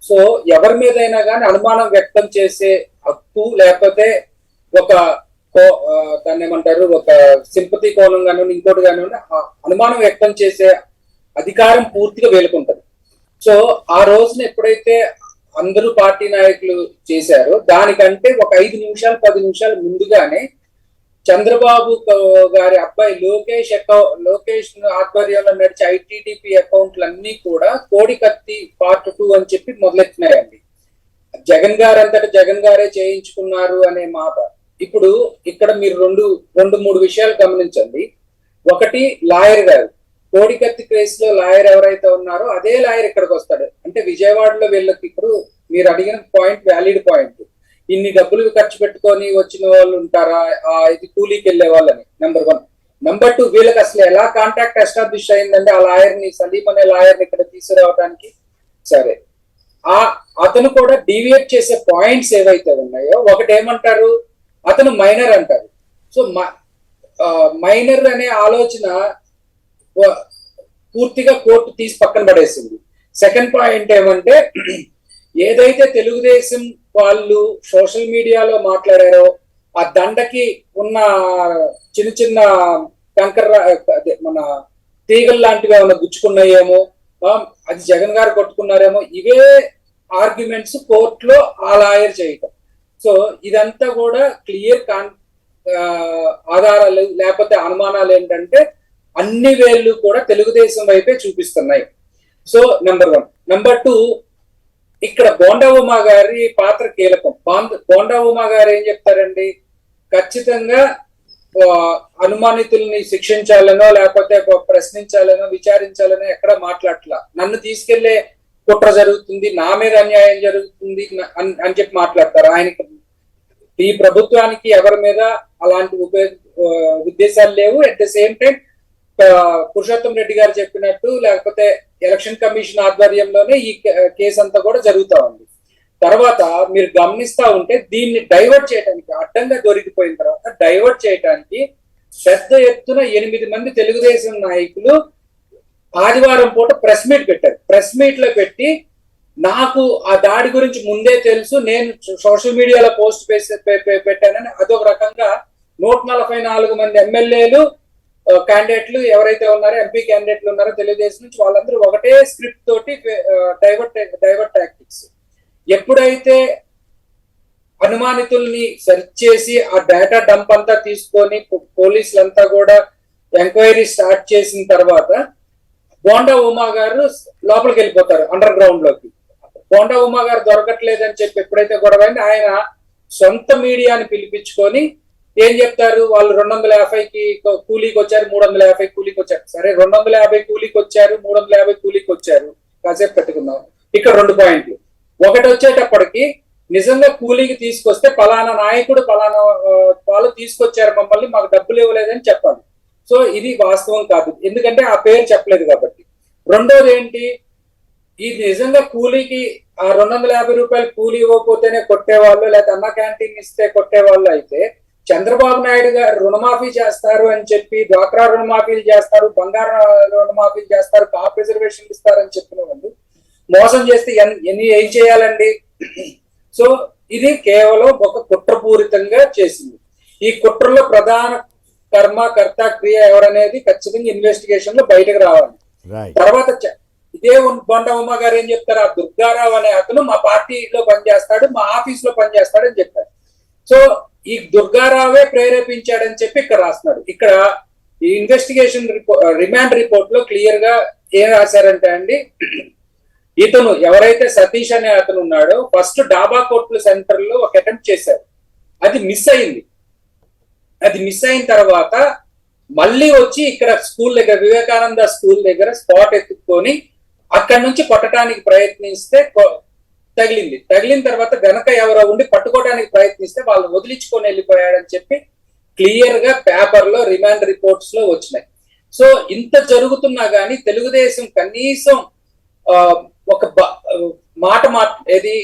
సో ఎవరి మీదైనా కానీ అనుమానం వ్యక్తం చేసే హక్కు, లేకపోతే ఒక దాన్ని ఏమంటారు, ఒక సింపతి కోణం కానివ్వండి, ఇంకోటి కానివ్వండి, అనుమానం వ్యక్తం చేసే అధికారం పూర్తిగా వేలుకుంటది. సో ఆ రోజున ఎప్పుడైతే అందరూ పార్టీ నాయకులు చేశారో దానికంటే ఒక 5 నిమిషాలు 10 నిమిషాలు ముందుగానే చంద్రబాబు గారి అబ్బాయి లోకేష్ ఆధ్వర్యంలో నడిచే ఐటీడీపీ అకౌంట్లన్నీ కూడా కోడికత్తి పార్ట్ 2 అని చెప్పి మొదలెట్టినాయండి. జగన్ గారు అంతటా జగన్ గారే చేయించుకున్నారు అనే మాట. ఇప్పుడు ఇక్కడ మీరు రెండు మూడు విషయాలు గమనించండి. ఒకటి, లాయర్ గారు కోడికత్తి కేసు లో లాయర్ ఎవరైతే ఉన్నారో అదే లాయర్ ఇక్కడికి వస్తాడు. అంటే విజయవాడలో వీళ్ళకి ఇప్పుడు మీరు అడిగిన పాయింట్ వ్యాలిడ్ పాయింట్. ఇన్ని డబ్బులు ఖర్చు పెట్టుకొని వచ్చిన వాళ్ళు ఉంటారా, ఇది కూలీకి వెళ్లే వాళ్ళని, నెంబర్ 1. నెంబర్ 2, వీళ్ళకి అసలు ఎలా కాంటాక్ట్ ఎస్టాబ్లిష్ అయిందంటే ఆ లాయర్ని, సలీం అనే లాయర్ని ఇక్కడ తీసుకురావడానికి. సరే, అతను కూడా డీవియేట్ చేసే పాయింట్స్ ఏవైతే ఉన్నాయో, ఒకటి ఏమంటారు, అతను మైనర్ అంటారు. సో మైనర్ అనే ఆలోచన పూర్తిగా కోర్టు తీసి పక్కన పడేసింది. సెకండ్ పాయింట్ ఏమంటే, ఏదైతే తెలుగుదేశం వాళ్ళు సోషల్ మీడియాలో మాట్లాడారో ఆ దండకి ఉన్న చిన్న చిన్న కంకర మన తీగలు లాంటివి ఏమైనా గుచ్చుకున్నాయేమో, అది జగన్ గారు కొట్టుకున్నారేమో, ఇవే ఆర్గ్యుమెంట్స్ కోర్టులో ఆ లాయర్ చేయటం. సో ఇదంతా కూడా క్లియర్ ఆధారాలు లేకపోతే అనుమానాలు ఏంటంటే అన్ని వేళ్ళు కూడా తెలుగుదేశం వైపే చూపిస్తున్నాయి. So number 1. నెంబర్ 2, ఇక్కడ బోండా ఉమా గారి పాత్ర కీలకం. బోండా ఉమా గారు ఏం చెప్తారండి, ఖచ్చితంగా అనుమానితుల్ని శిక్షించాలనో లేకపోతే ప్రశ్నించాలనో విచారించాలనో ఎక్కడ మాట్లాడట్లా. నన్ను తీసుకెళ్లే కుట్ర జరుగుతుంది, నా మీద అన్యాయం జరుగుతుంది అని చెప్పి మాట్లాడతారు. ఆయనకి ఈ ప్రభుత్వానికి ఎవరి మీద అలాంటి ఉద్దేశాలు లేవు. At the same time Purushottam Reddy గారు చెప్పినట్టు లేకపోతే ఎలక్షన్ కమిషన్ ఆధ్వర్యంలోనే ఈ కేసు అంతా కూడా జరుగుతా ఉంది. తర్వాత మీరు గమనిస్తా ఉంటే దీన్ని డైవర్ట్ చేయడానికి, అడ్డంగా దొరికిపోయిన తర్వాత డైవర్ట్ చేయడానికి పెద్ద ఎత్తున 8 మంది తెలుగుదేశం నాయకులు ఆదివారం పూట ప్రెస్ మీట్ పెట్టారు. ప్రెస్ మీట్ లో పెట్టి, నాకు ఆ దాడి గురించి ముందే తెలుసు, నేను సోషల్ మీడియాలో పోస్ట్ పెట్టానని అదొక రకంగా 144 మంది ఎమ్మెల్యేలు క్యాండిడేట్లు ఎవరైతే ఉన్నారో, ఎంపీ క్యాండిడేట్లు ఉన్నారో తెలుగుదేశం నుంచి, వాళ్ళందరూ ఒకటే స్క్రిప్ట్ తోటి డైవర్ట్ టాక్టిక్స్. ఎప్పుడైతే అనుమానితుల్ని సెర్చ్ చేసి ఆ డేటా డంప్ అంతా తీసుకొని పోలీసులంతా కూడా ఎంక్వైరీ స్టార్ట్ చేసిన తర్వాత బోండా ఉమా గారు లోపలికి వెళ్ళిపోతారు అండర్ గ్రౌండ్ లోకి. బోండా ఉమా గారు దొరకట్లేదని చెప్పి ఎప్పుడైతే గొడవైంది, ఆయన సొంత మీడియాని పిలిపించుకొని ఏం చెప్తారు, వాళ్ళు 250కి కూలీకి వచ్చారు, 350 కూలీకి వచ్చారు. సరే, 250 కూలీకి వచ్చారు, 350 కూలీకి వచ్చారు, కాసేపు పెట్టుకున్నాం. ఇక్కడ 2 పాయింట్లు. ఒకటి వచ్చేటప్పటికి నిజంగా కూలీకి తీసుకొస్తే పలానా నాయకుడు పలానా వాళ్ళు తీసుకొచ్చారు మమ్మల్ని, మాకు డబ్బులు ఇవ్వలేదని చెప్పాలి. సో ఇది వాస్తవం కాదు, ఎందుకంటే ఆ పేరు చెప్పలేదు కాబట్టి. రెండోది ఏంటి, ఇది నిజంగా కూలీకి ఆ 250 రూపాయలు కూలీ ఇవ్వకపోతేనే కొట్టేవాళ్ళు, లేకపోతే అన్న క్యాంటీన్ ఇస్తే కొట్టేవాళ్ళు అయితే చంద్రబాబు నాయుడు గారు రుణమాఫీ చేస్తారు అని చెప్పి, డ్వాక్రా రుణమాఫీలు చేస్తారు, బంగారం రుణమాఫీలు చేస్తారు, కాప్ రిజర్వేషన్లు ఇస్తారని చెప్పిన వాళ్ళు మోసం చేస్తే ఏం చేయాలండి? సో ఇది కేవలం ఒక కుట్రపూరితంగా చేసింది. ఈ కుట్రలో ప్రధాన కర్త క్రియ ఎవరనేది ఖచ్చితంగా ఇన్వెస్టిగేషన్ లో బయటకు రావాలి. తర్వాత ఇదే బొండ ఉమ్మ గారు ఏం చెప్తారు, ఆ దుర్గారావు అనే అతను మా పార్టీలో పనిచేస్తాడు, మా ఆఫీస్ లో పనిచేస్తాడు అని చెప్పారు. సో ఈ దుర్గారావే ప్రేరేపించాడని చెప్పి ఇక్కడ రాస్తున్నాడు. ఇక్కడ ఈ ఇన్వెస్టిగేషన్ రిమాండ్ రిపోర్ట్ లో క్లియర్ గా ఏం రాశారంటే అండి, ఇతను ఎవరైతే సతీష్ అనే అతను ఉన్నాడో ఫస్ట్ డాబా కోర్టుల సెంటర్ లో ఒక అటెంప్ట్ చేశారు, అది మిస్ అయింది. అది మిస్ అయిన తర్వాత మళ్ళీ వచ్చి ఇక్కడ స్కూల్ దగ్గర, వివేకానంద స్కూల్ దగ్గర స్పాట్ ఎత్తుక్కొని అక్కడి నుంచి కొట్టడానికి ప్రయత్నిస్తే తగిలింది. తగిలిన తర్వాత వెనక ఎవరో ఉండి పట్టుకోవడానికి ప్రయత్నిస్తే వాళ్ళు వదిలించుకొని వెళ్ళిపోయాడని చెప్పి క్లియర్ గా పేపర్ లో రిమాండ్ రిపోర్ట్స్ లో వచ్చినాయి. సో ఇంత జరుగుతున్నా గానీ తెలుగుదేశం కనీసం ఒక మాట ఏది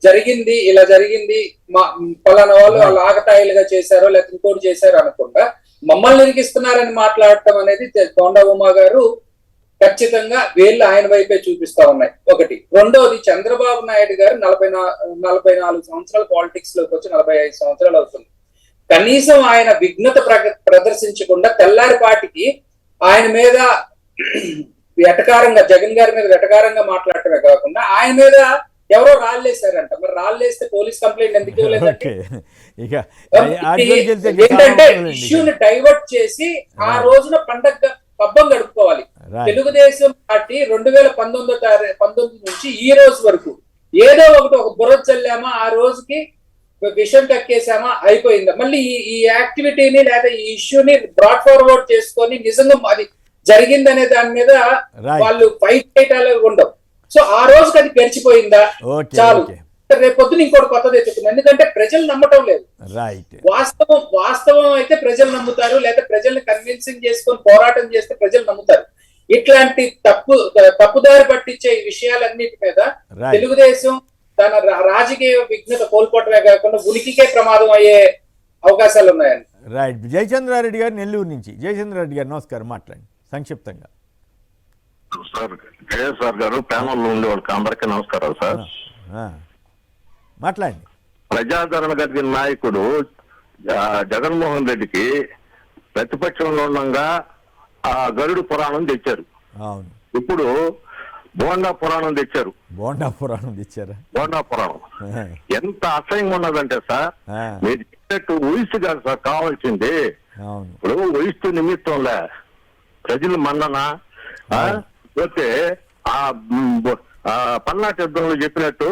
జరిగింది, ఇలా జరిగింది, పలానా వాళ్ళు వాళ్ళు ఆగతాయిలుగా చేశారో లేకపోతే ఇంకోటి చేశారో అనకుండా మమ్మల్ని నిరికిస్తున్నారని మాట్లాడటం అనేది కొండ ఉమా గారు ఖచ్చితంగా వీళ్ళు ఆయన వైపే చూపిస్తా ఉన్నాయి. ఒకటి. రెండోది, చంద్రబాబు నాయుడు గారు 44 సంవత్సరాల పాలిటిక్స్ లోకి వచ్చి 45 సంవత్సరాలు అవుతుంది. కనీసం ఆయన విఘ్నత ప్రదర్శించకుండా తెల్లారిపాటికి ఆయన మీద వెటకారంగా, జగన్ గారి మీద వెటకారంగా మాట్లాడటమే కాకుండా ఆయన మీద ఎవరో రాళ్ళేశారంట. మరి రాళ్ళేస్తే పోలీస్ కంప్లైంట్ ఎందుకు ఇవ్వలేదంటే ఏంటంటే ఇష్యూని డైవర్ట్ చేసి ఆ రోజున పండగ పబ్బం గడుపుకోవాలి. తెలుగుదేశం పార్టీ 2019 నుంచి ఈ రోజు వరకు ఏదో ఒకటి ఒక బుర్ర చల్లామా, ఆ రోజుకి విషయం కక్కేసామా, అయిపోయిందా. మళ్ళీ ఈ యాక్టివిటీని లేదా ఈ ఇష్యూని బ్రాడ్ ఫార్వర్డ్ చేసుకొని నిజంగా అది జరిగిందనే దాని మీద వాళ్ళు ఫైట్ చేయటాలు ఉండవు. సో ఆ రోజుకి అది గడిచిపోయిందా, చాలు. రేపొద్దున ఇంకోటి కొత్తది ఎత్తుకుంది. ఎందుకంటే ప్రజలు నమ్మటం లేదు. వాస్తవం అయితే ప్రజలు నమ్ముతారు, లేదా ప్రజల్ని కన్విన్సింగ్ చేసుకొని పోరాటం చేస్తే ప్రజలు నమ్ముతారు. ఇట్లాంటి తప్పుదారి పట్టించే ఈ విషయాలన్నిటి మీద తెలుగుదేశం తన రాజకీయ విఘ్నత కోల్పోవటమే కాకుండా ఉనికికే ప్రమాదం అయ్యే అవకాశాలు ఉన్నాయని. రైట్. జయచంద్రారెడ్డి గారు నెల్లూరు నుంచి. జయచంద్రారెడ్డి గారు నమస్కారం, మాట్లాడండి సంక్షిప్తంగా. సార్ గారు, ప్యానల్లో ఉండే వాళ్ళకి అందరికీ నమస్కారం సార్. మాట్లాడండి. ప్రజాదరణ కలిగిన నాయకుడు జగన్మోహన్ రెడ్డికి ప్రతిపక్షంలో ఉండగా ఆ గరుడు పురాణం తెచ్చారు. అవును. ఇప్పుడు బోండా పురాణం తెచ్చారు. బోండా పురాణం తెచ్చారా? బోండా పురాణం ఎంత అసహ్యంగా ఉన్నదంటే సార్, మీరు చెప్పినట్టు ఊహిస్తు కాదు సార్ కావాల్సింది. ఇప్పుడు ఊహిస్తూ నిమిత్తంలే ప్రజలు మన్నన పోతే ఆ పల్నాటి యుద్ధంలో చెప్పినట్టు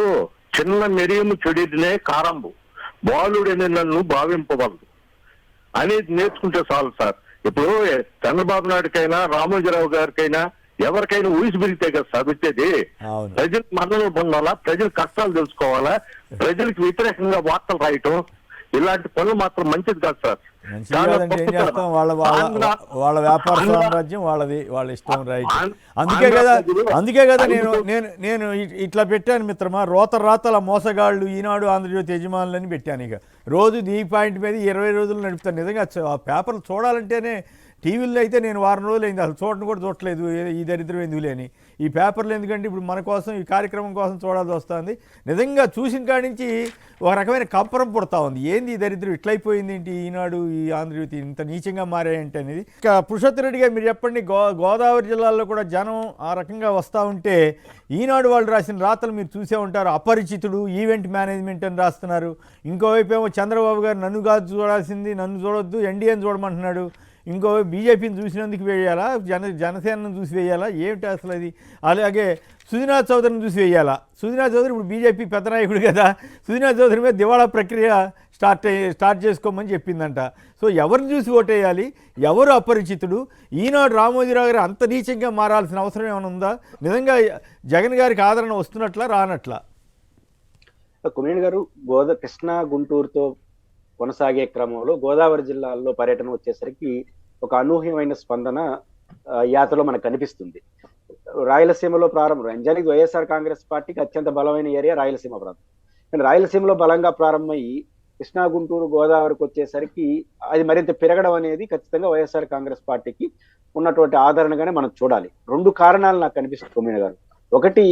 చిన్న మెరియము చెడినే కారంబు బాలుడని నన్ను భావింపవలదు అనేది నేర్చుకుంటే చాలు సార్. ఇప్పుడు చంద్రబాబు నాయుడుకైనా రామోజీరావు గారికైనా ఎవరికైనా ఊసి పెరిగితే కదా సార్ వచ్చేది. ప్రజలకు మన్ననలు పొందాలా, ప్రజల కష్టాలు తెలుసుకోవాలా, ప్రజలకు వ్యతిరేకంగా వార్తలు రాయటం ఇలాంటి పనులు మాత్రం మంచిది కాదు సార్. వాళ్ళ వ్యాపార సామ్రాజ్యం వాళ్ళది, వాళ్ళ ఇష్టం. రైట్. అందుకే కదా నేను ఇట్లా పెట్టాను మిత్రమా, రాతల మోసగాళ్ళు ఈనాడు ఆంధ్రజ్యోతి యజమానులని పెట్టాను. ఇక రోజు ఈ పాయింట్ మీద 20 రోజులు నడుపుతాను. నిజంగా ఆ పేపర్లు చూడాలంటేనే, టీవీల్లో అయితే నేను వారం రోజులు అయింది అసలు చూడట్లేదు, ఈ దరిద్రం ఎందుకులే అని. ఈ పేపర్లు ఎందుకంటే ఇప్పుడు మన కోసం, ఈ కార్యక్రమం కోసం చూడాల్సి వస్తుంది. నిజంగా చూసిన కాడి నుంచి ఒక రకమైన కంపరం పుడతా ఉంది. ఏంది ఈ దరిద్రం ఇట్లయిపోయింది ఏంటి, ఈనాడు ఈ ఆంధ్రజ్యోతి ఇంత నీచంగా మారాయంటే అనేది. ఇక పురుషోత్తరెడ్డి గారు మీరు చెప్పండి, గోదావరి జిల్లాలో కూడా జనం ఆ రకంగా వస్తూ ఉంటే ఈనాడు వాళ్ళు రాసిన రాతలు మీరు చూసే ఉంటారు. అపరిచితుడు, ఈవెంట్ మేనేజ్మెంట్ అని రాస్తున్నారు. ఇంకోవైపు ఏమో చంద్రబాబు గారు నన్ను కాదు చూడాల్సింది, నన్ను చూడొద్దు, ఎన్డీఏని చూడమంటున్నాడు. ఇంకో బీజేపీని చూసినందుకు వేయాలా, జనసేనను చూసి వేయాలా, ఏమిటి అసలు అది. అలాగే సుజనాథ్ చౌదరిని చూసి వేయాలా. సుజనాథ్ చౌదరి ఇప్పుడు బీజేపీ పెద్ద నాయకుడు కదా, సుజనాథ్ చౌదరి మీద దివాళా ప్రక్రియ స్టార్ట్ చేసుకోమని చెప్పిందంట. సో ఎవరిని చూసి ఓటేయాలి, ఎవరు అపరిచితుడు, ఈనాడు రామోజీరావు గారు అంత నీచంగా మారాల్సిన అవసరం ఏమైనా ఉందా? నిజంగా జగన్ గారికి ఆదరణ వస్తున్నట్లా రానట్లా? కుమేణి గారు, కృష్ణా గుంటూరుతో కొనసాగే క్రమంలో గోదావరి జిల్లాల్లో పర్యటన వచ్చేసరికి ఒక అనూహ్యమైన స్పందన యాత్రలో మనకు కనిపిస్తుంది. రాయలసీమలో ప్రారంభం నిజానికి వైఎస్ఆర్ కాంగ్రెస్ పార్టీకి అత్యంత బలమైన ఏరియా రాయలసీమ ప్రాంతం. కానీ రాయలసీమలో బలంగా ప్రారంభమయ్యి కృష్ణా, గుంటూరు, గోదావరికి వచ్చేసరికి అది మరింత పెరగడం అనేది ఖచ్చితంగా వైఎస్ఆర్ కాంగ్రెస్ పార్టీకి ఉన్నటువంటి ఆదరణగానే మనం చూడాలి. 2 కారణాలు నాకు కనిపిస్తుంది కొమ్మినేని గారు. ఒకటి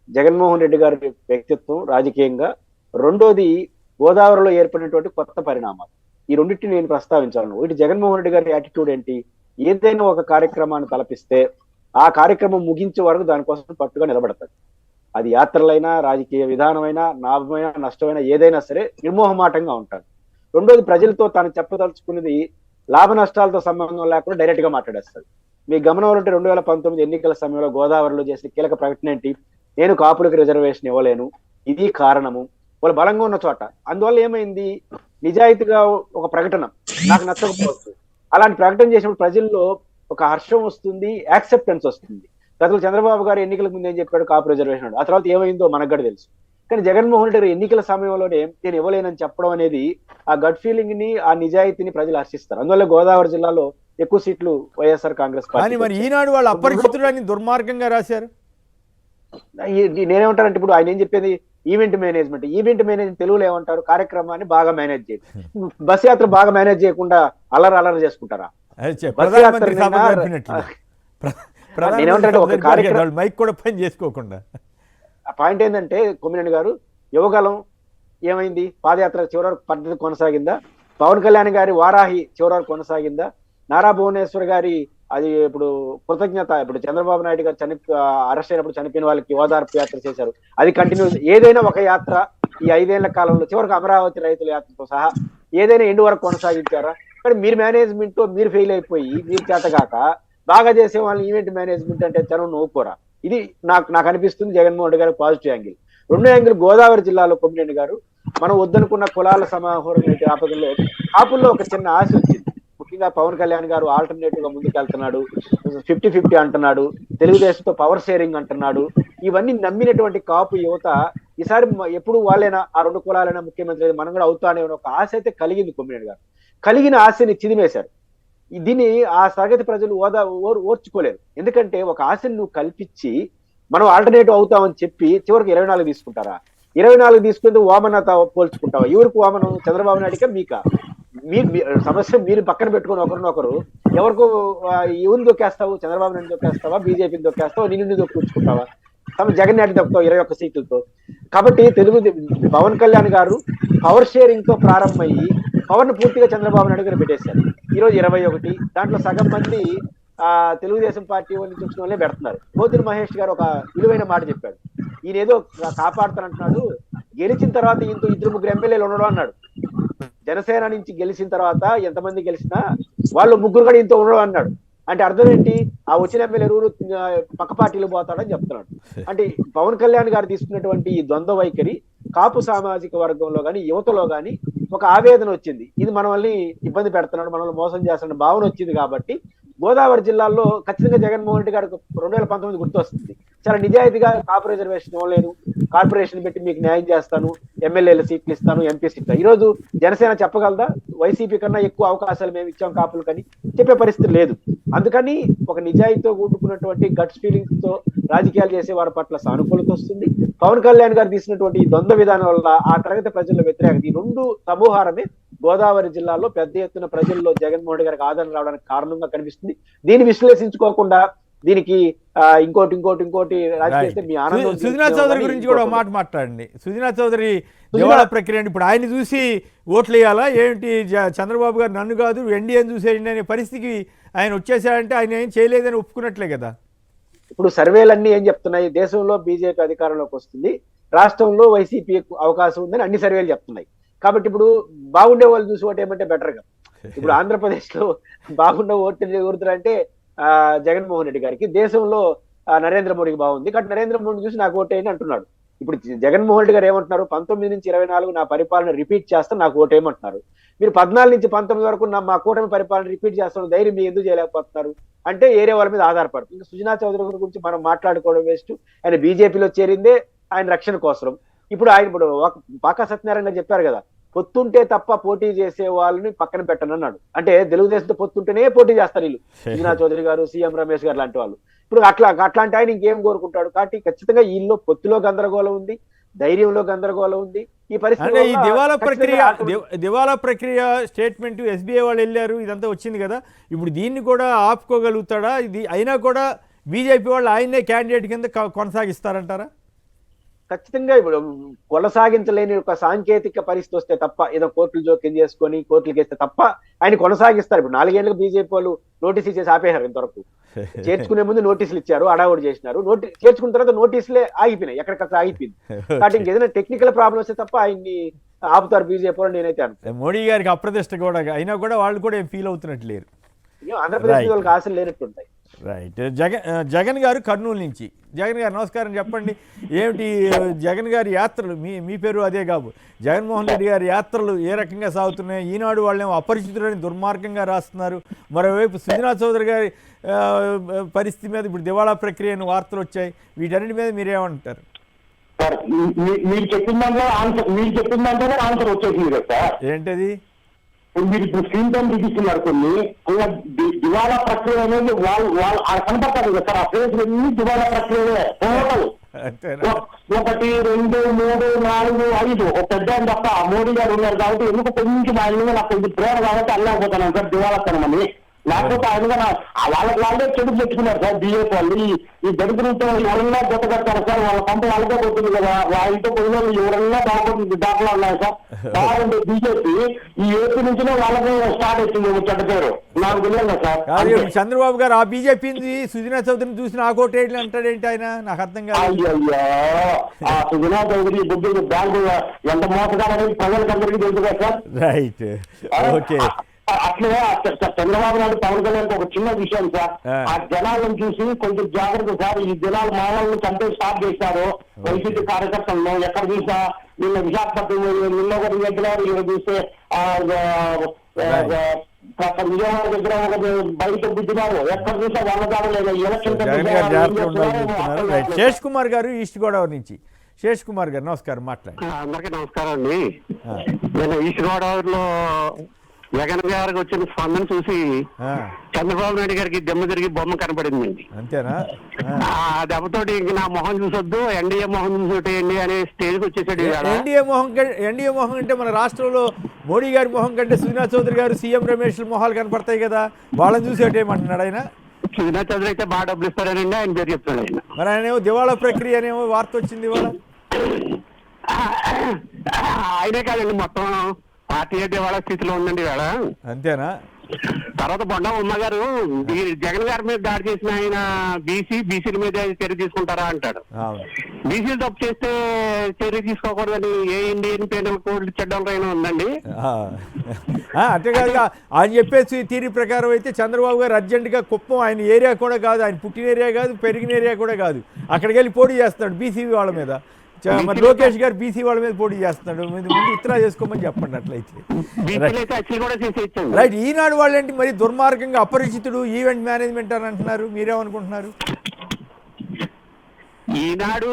జగన్మోహన్ రెడ్డి గారి వ్యక్తిత్వం రాజకీయంగా, రెండోది గోదావరిలో ఏర్పడినటువంటి కొత్త పరిణామాలు. ఈ రెండింటిని నేను ప్రస్తావించాలను. ఒకటి జగన్మోహన్ రెడ్డి గారి యాటిట్యూడ్ ఏంటి, ఏదైనా ఒక కార్యక్రమాన్ని తలపిస్తే ఆ కార్యక్రమం ముగించే వరకు దానికోసం పట్టుగా నిలబడతాడు. అది యాత్రలైనా, రాజకీయ విధానమైనా, లాభమైనా నష్టమైనా ఏదైనా సరే నిర్మోహమాటంగా ఉంటాడు. రెండోది ప్రజలతో తాను చెప్పదలుచుకున్నది లాభ నష్టాలతో సంబంధం లేకుండా డైరెక్ట్ గా మాట్లాడేస్తాడు. మీ గమనంలో ఉంటే 2019 ఎన్నికల సమయంలో గోదావరిలో చేసిన కీలక ప్రకటన ఏంటి, నేను కాపులకు రిజర్వేషన్ ఇవ్వలేను, ఇది కారణము, వాళ్ళు బలంగా ఉన్న చోట. అందువల్ల ఏమైంది, నిజాయితీగా ఒక ప్రకటన నాకు నచ్చకపోవచ్చు, అలాంటి ప్రకటన చేసినప్పుడు ప్రజల్లో ఒక హర్షం వస్తుంది, యాక్సెప్టెన్స్ వస్తుంది. గతంలో చంద్రబాబు గారు ఎన్నికల ముందు ఏం చెప్పాడు, కాపు రిజర్వేషన్, ఆ తర్వాత ఏమైందో మనకు కూడా తెలుసు. కానీ జగన్మోహన్ రెడ్డి ఎన్నికల సమయంలోనే నేను ఇవ్వలేనని చెప్పడం అనేది ఆ గట్ ఫీలింగ్ ని, ఆ నిజాయితీని ప్రజలు హర్షిస్తారు. అందువల్ల గోదావరి జిల్లాలో ఎక్కువ సీట్లు వైఎస్ఆర్ కాంగ్రెస్ పార్టీ. మరి ఈనాడు వాళ్ళు అపరిచితులని దుర్మార్గంగా రాశారు. నేనేమంటానంటే ఇప్పుడు ఆయన ఏం చెప్పేది ఈవెంట్ మేనేజ్మెంట్ తెలుగులో ఏమంటారు, కార్యక్రమాన్ని బాగా మేనేజ్ చేయాలి. బస్ యాత్ర బాగా మేనేజ్ చేయకుండా అల్లరి చేసుకుంటారా? మైక్ కూడా పని చేసుకోకుండా. ఆ పాయింట్ ఏంటంటే కొమ్మినేని గారు, యువగలం ఏమైంది, పాదయాత్ర చివరి వరకు పద్ధతి కొనసాగిందా? పవన్ కళ్యాణ్ గారి వారాహి చివరి వరకు కొనసాగిందా? నారా భువనేశ్వర్ గారి అది ఇప్పుడు కృతజ్ఞత, ఇప్పుడు చంద్రబాబు నాయుడు గారు అరెస్ట్ అయినప్పుడు చనిపోయిన వాళ్ళకి ఓదార్పు యాత్ర చేశారు, అది కంటిన్యూ. ఏదైనా ఒక యాత్ర ఈ 5 ఏళ్ల కాలంలో చివరికి అమరావతి రైతుల యాత్రతో సహా ఏదైనా ఎండు వరకు కొనసాగించారా? కానీ మీరు మేనేజ్మెంట్ మీరు ఫెయిల్ అయిపోయి, మీరు చేతగాక బాగా చేసే వాళ్ళని ఈవెంట్ మేనేజ్మెంట్ అంటే జనం నవ్వుకోరా? ఇది నాకు అనిపిస్తుంది జగన్మోహన్ రెడ్డి గారి పాజిటివ్ యాంగిల్. రెండో యాంగిల్ గోదావరి జిల్లాలో కొమ్మినేని గారు, మనం వద్దనుకున్న కులాల సమాహారం ఆపదల్లో కాపుల్లో ఒక చిన్న ఆశ వచ్చింది. ముఖ్యంగా పవన్ కళ్యాణ్ గారు ఆల్టర్నేటివ్ గా ముందుకెళ్తున్నాడు, 50-50 అంటున్నాడు, తెలుగుదేశంతో పవర్ షేరింగ్ అంటున్నాడు. ఇవన్నీ నమ్మినటువంటి కాపు యువత ఈసారి ఎప్పుడు వాళ్ళైనా ఆ 2 కులాలైనా ముఖ్యమంత్రి మనం కూడా అవుతానే ఒక ఆశ అయితే కలిగింది కొమ్మినేని గారు. కలిగిన ఆశని చిదిమేశారు. దీన్ని ఆ తరగతి ప్రజలు ఓర్చుకోలేరు. ఎందుకంటే ఒక ఆశని నువ్వు కల్పించి మనం ఆల్టర్నేటివ్ అవుతామని చెప్పి చివరికి 24 తీసుకుంటారా? 24 తీసుకుంటే వామనత పోల్చుకుంటావా? ఎవరికి వామనం, చంద్రబాబు నాయుడుగా మీకా? మీ సమస్య మీరు పక్కన పెట్టుకుని ఒకరినొకరు ఎవరికో ఎవరిని దొక్కేస్తావు, చంద్రబాబు నాయుడు దొక్కేస్తావా, బీజేపీని దొక్కేస్తావా, నిన్ను దొక్కుంటావా? జగన్ నాయుడు దొక్కుతావు 21 సీట్లతో. కాబట్టి పవన్ కళ్యాణ్ గారు పవర్ షేరింగ్ తో ప్రారంభమయ్యి పవర్ ను పూర్తిగా చంద్రబాబు నాయుడు గారు పెట్టేశారు. ఈరోజు 21, దాంట్లో సగం మంది తెలుగుదేశం పార్టీ వాళ్ళని చూసిన వాళ్ళే పెడుతున్నారు. పోతిన మహేష్ గారు ఒక విలువైన మాట చెప్పాడు, ఈయన ఏదో కాపాడుతానంటున్నాడు, గెలిచిన తర్వాత ఇంత 2-3 ఎమ్మెల్యేలు ఉండడం అన్నాడు. జనసేన నుంచి గెలిచిన తర్వాత ఎంతమంది గెలిచినా వాళ్ళు 3 కూడా ఇంత ఉండడం అన్నాడు. అంటే అర్థం ఏంటి, ఆ వచ్చిన ఎమ్మెల్యే పక్క పార్టీలు పోతాడని చెప్తున్నాడు. అంటే పవన్ కళ్యాణ్ గారు తీసుకున్నటువంటి ఈ ద్వంద్వ వైఖరి కాపు సామాజిక వర్గంలో కానీ యువతలో కానీ ఒక ఆవేదన వచ్చింది. ఇది మనల్ని ఇబ్బంది పెడుతున్నాడు, మనల్ని మోసం చేస్తున్న భావన వచ్చింది. కాబట్టి గోదావరి జిల్లాలో ఖచ్చితంగా జగన్మోహన్ రెడ్డి గారికి 2019 గుర్తొస్తుంది. చాలా నిజాయితీగా కాపు రిజర్వేషన్ ఇవ్వలేను, కార్పొరేషన్ పెట్టి మీకు న్యాయం చేస్తాను, ఎమ్మెల్యేల సీట్లు ఇస్తాను, ఎంపీ సీట్లు. ఈరోజు జనసేన చెప్పగలదా వైసీపీ కన్నా ఎక్కువ అవకాశాలు మేము ఇచ్చాం కాపులు కానీ? చెప్పే పరిస్థితి లేదు. అందుకని ఒక నిజాయితీతో కూడుకున్నటువంటి గట్స్ ఫీలింగ్స్ తో రాజకీయాలు చేసే వారి పట్ల సానుకూలత వస్తుంది. పవన్ కళ్యాణ్ గారు తీసినటువంటి ఈ ద్వంద్వ విధానం వల్ల ఆ తరగతి ప్రజల్లో వ్యతిరేకత, ఈ 2 సమూహారమే గోదావరి జిల్లాలో పెద్ద ఎత్తున ప్రజల్లో జగన్మోహన్ రెడ్డి గారికి ఆదరణ రావడానికి కారణంగా కనిపిస్తుంది. దీన్ని విశ్లేషించుకోకుండా దీనికి ఇంకోటి రాజకీయ మీ ఆనందం. సుజనా చౌదరి గురించి కూడా మాట మాట్లాడండి. సుజనా చౌదరి దివాళా ప్రక్రియ ఇప్పుడు ఆయన చూసి ఓట్లు వేయాలా ఏంటి? చంద్రబాబు గారు నన్ను కాదు ఎన్డీఏని చూసేయండి అనే పరిస్థితికి ఆయన వచ్చేసాడంటే ఆయన ఏం చేయలేదని ఒప్పుకున్నట్లే కదా. ఇప్పుడు సర్వేలన్నీ ఏం చెప్తున్నాయి, దేశంలో బీజేపీ అధికారంలోకి వస్తుంది, రాష్ట్రంలో వైసీపీ అవకాశం ఉందని అన్ని సర్వేలు చెప్తున్నాయి. కాబట్టి ఇప్పుడు బాగుండే వాళ్ళు చూసి ఓటు ఏమంటే బెటర్ గా. ఇప్పుడు ఆంధ్రప్రదేశ్ లో బాగుండే ఓటు ఎవరుతారంటే జగన్మోహన్ రెడ్డి గారికి, దేశంలో నరేంద్ర మోడీకి బాగుంది కాబట్టి నరేంద్ర మోడీ చూసి నాకు ఓటేయని అంటున్నాడు. ఇప్పుడు జగన్మోహన్ రెడ్డి గారు ఏమంటున్నారు, 19 నుంచి 24 నా పరిపాలన రిపీట్ చేస్తా నాకు ఓటేయమంటున్నారు. మీరు 14 నుంచి 19 వరకు మా కూటమి పరిపాలన రిపీట్ చేస్తున్న ధైర్యం మీరు ఎందుకు చేయలేకపోతున్నారు అంటే ఏరియా వాళ్ళ మీద ఆధారపడుతుంది. ఇంకా సుజనా చౌదరి గురించి మనం మాట్లాడుకోవడం వేస్ట్. ఆయన బీజేపీలో చేరిందే ఆయన రక్షణ కోసం. ఇప్పుడు ఆయన పాకా సత్యనారాయణ గారు చెప్పారు కదా, పొత్తుంటే తప్ప పోటీ చేసే వాళ్ళని పక్కన పెట్టనన్నాడు. అంటే తెలుగుదేశంతో పొత్తుంటేనే పోటీ చేస్తారు వీళ్ళు, సుజనా చౌదరి గారు, సీఎం రమేష్ గారు లాంటి వాళ్ళు. ఇప్పుడు అట్లాంటి ఆయన ఇంకేం కోరుకుంటాడు? కాబట్టి ఖచ్చితంగా వీళ్ళు పొత్తులో గందరగోళం ఉంది, ధైర్యంలో గందరగోళం ఉంది. ఈ పరిస్థితి ఈ దివాలా ప్రక్రియ స్టేట్మెంట్ ఎస్బీఐ వాళ్ళు వెళ్ళారు, ఇదంతా వచ్చింది కదా, ఇప్పుడు దీన్ని కూడా ఆపుకోగలుగుతాడా? ఇది అయినా కూడా బీజేపీ వాళ్ళు ఆయన్నే క్యాండిడేట్ కింద కొనసాగిస్తారంటారా? ఖచ్చితంగా ఇప్పుడు కొనసాగించలేని ఒక సాంకేతిక పరిస్థితి వస్తే తప్ప, ఏదో కోర్టులు జోక్యం చేసుకొని కోర్టులకు వేస్తే తప్ప ఆయన కొనసాగిస్తారు. ఇప్పుడు 4 ఏళ్ళకి బీజేపీ వాళ్ళు నోటీస్ ఇచ్చేసి ఆపేశారు. ఇంతవరకు చేర్చుకునే ముందు నోటీసులు ఇచ్చారు, అడావుడు చేసినారు, చేర్చుకున్న తర్వాత నోటీసులే ఆగిపోయినాయి, ఎక్కడికక్కడ ఆగిపోయింది. కాబట్టి ఇంకేదైనా టెక్నికల్ ప్రాబ్లం వస్తే తప్ప ఆయన్ని ఆపుతారు బీజేపీ వాళ్ళు నేనైతే అనుకుంటున్నాను. మోడీ గారికి అప్రతిష్ట కూడా అయినా కూడా వాళ్ళు కూడా ఏం ఫీల్ అవుతున్నట్టు లేరు. ఆంధ్రప్రదేశ్ వాళ్ళకి ఆశలు లేనట్టుంటాయి. రైట్. జగన్ గారు కర్నూలు నుంచి. జగన్ గారు నమస్కారం, చెప్పండి ఏమిటి జగన్ గారి యాత్రలు? మీ పేరు అదే కాదు, జగన్మోహన్ రెడ్డి గారి యాత్రలు ఏ రకంగా సాగుతున్నాయి? ఈనాడు వాళ్ళేమో అపరిచితులని దుర్మార్గంగా రాస్తున్నారు, మరోవైపు సుజనా చౌదరి గారి పరిస్థితి మీద ఇప్పుడు దివాళా ప్రక్రియ వార్తలు వచ్చాయి, వీటన్నిటి మీద మీరేమంటారు? మీరు చెప్పిన దాంట్లో ఆన్సర్ వచ్చేసింది కదా సార్. ఏంటది? మీరు ఇప్పుడు స్క్రీన్ టైం చూపిస్తున్నారు కొన్ని, దివాళా ప్రక్రియ అనేది వాళ్ళు కనపడతారు కదా సార్. ఆ ప్లేస్ అన్ని దివాళా ప్రక్రియ టోటల్ 1, 2, 3, 4, 5 ఒక పెద్ద తప్ప మోడీ గారు ఉన్నారు కాబట్టి ఎందుకు కొంచెం ఆయన నాకు ఇది ప్రేమ కాబట్టి అల్లాకపోతున్నాను సార్ దివాళా తనమని. లేకపోతే ఆయన వాళ్ళే చెడుకు తెచ్చుకున్నారు సార్ బీజేపీ వాళ్ళు. ఈ దరిద్రంతో ఎవరన్నా జత కడతారు సార్, వాళ్ళ పంట వాళ్ళకే పోతుంది కదా, వాళ్ళతో పోయిన ఎవరన్నా బాగుంటుంది దాఖలా ఉన్నాయి సార్. బాగుండే బీజేపీ ఈ ఏపీ నుంచినే వాళ్ళకే స్టార్ట్ అవుతుంది చెడ్డ పేరు, నాకు తెలియదు సార్. చంద్రబాబు గారు ఆ బీజేపీ సుజనా చౌదరిని చూసి నాకు ఓటేట్లు అంటాడేంటి ఆయన? నాకు అర్థం కాదు. అయ్యో ఆ సుజనా చౌదరి బుద్ధి బ్యాంకు ఎంత మోసగాడనేది ప్రజలకు అందరికీ తెలుసు కదా సార్. Right, okay. అట్లే చంద్రబాబు నాయుడు పవన్ కళ్యాణ్ ఒక చిన్న విషయం సార్, ఆ జనాలను చూసి కొంచెం జాగ్రత్త సార్. ఈ జనాలు మామూలు చంపే స్టార్ట్ చేశారు వైసీపీ కార్యకర్తలను. ఎక్కడ చూసా నిన్న విశాఖపట్నం, నిన్న ఒకటి దగ్గర ఇక్కడ చూస్తే విజయవాడ దగ్గర ఒకటి బయట బుద్ధినారు, ఎక్కడ చూసా వాళ్ళ ద్వారా లేదా ఎలక్షన్. శేష్ కుమార్ గారు ఈస్ట్ గోదావరి నుంచి. శేష్ కుమార్ గారు నమస్కారం, మాట్లాడండి. అందరికీ నమస్కారం అండి. నేను ఈస్ట్ గోదావరిలో జగన్ గారికి వచ్చిన స్పందన చూసి చంద్రబాబు నాయుడు గారికి దెమ్మ తిరిగి బొమ్మ కనపడిందండి. అంతేనా? ఆ దెబ్బతోటి ఇంక నా మొహం చూసొద్దు, ఎన్డీఏ మొహం చూసేయండి అనే స్టేజ్కి వచ్చేసాడు. ఎన్డీఏ మొహం అంటే మన రాష్ట్రంలో మోడీ గారి మొహం కంటే సుజనా చౌదరి గారు, సీఎం రమేష్ మొహాలు కనపడతాయి కదా, వాళ్ళని చూసేటేమంటున్నాడు ఆయన? సుజనా చౌదరి అయితే బాగా డబ్బులు ఇస్తారనండి ఆయన పేరు చెప్తున్నాడు ఆయన. మరి ఆయన ఏమో దివాళా ప్రక్రియ అనేమో వార్త వచ్చింది ఇవాళ. ఆయనే కాదండి, మొత్తం పార్టీ దివాళా స్థితిలో ఉందండి ఇవాళ. అంతేనా? తర్వాత బొండా ఉమ్మ గారు జగన్ గారి మీద దాడి చేసిన ఆయన బీసీల మీద చర్య తీసుకుంటారా అంటాడు. బీసీలు తప్పు చేస్తే చర్య తీసుకోకూడదని ఏ ఇండియన్ పీనల్ కోడ్ చట్టంలో ఉందండి. అంతే కాదు, ఆయన చెప్పేసి థియరీ ప్రకారం అయితే చంద్రబాబు గారు అర్జెంటుగా కుప్పం ఆయన ఏరియా కూడా కాదు, ఆయన పుట్టిన ఏరియా కాదు, పెరిగిన ఏరియా కూడా కాదు, అక్కడికి వెళ్ళి పోటీ చేస్తాడు బీసీ వాళ్ళ మీద. మరి లోకేష్ గారు బీసీ వాళ్ళ మీద పోటీ చేస్తున్నాడు, ముందు విత్డ్రా చేసుకోమని చెప్పండి అట్లయితే. రైట్. ఈనాడు వాళ్ళేంటి మరి దుర్మార్గంగా అపరిచితుడు, ఈవెంట్ మేనేజ్మెంట్ అని అంటున్నారు, మీరేమనుకుంటున్నారు? ఈనాడు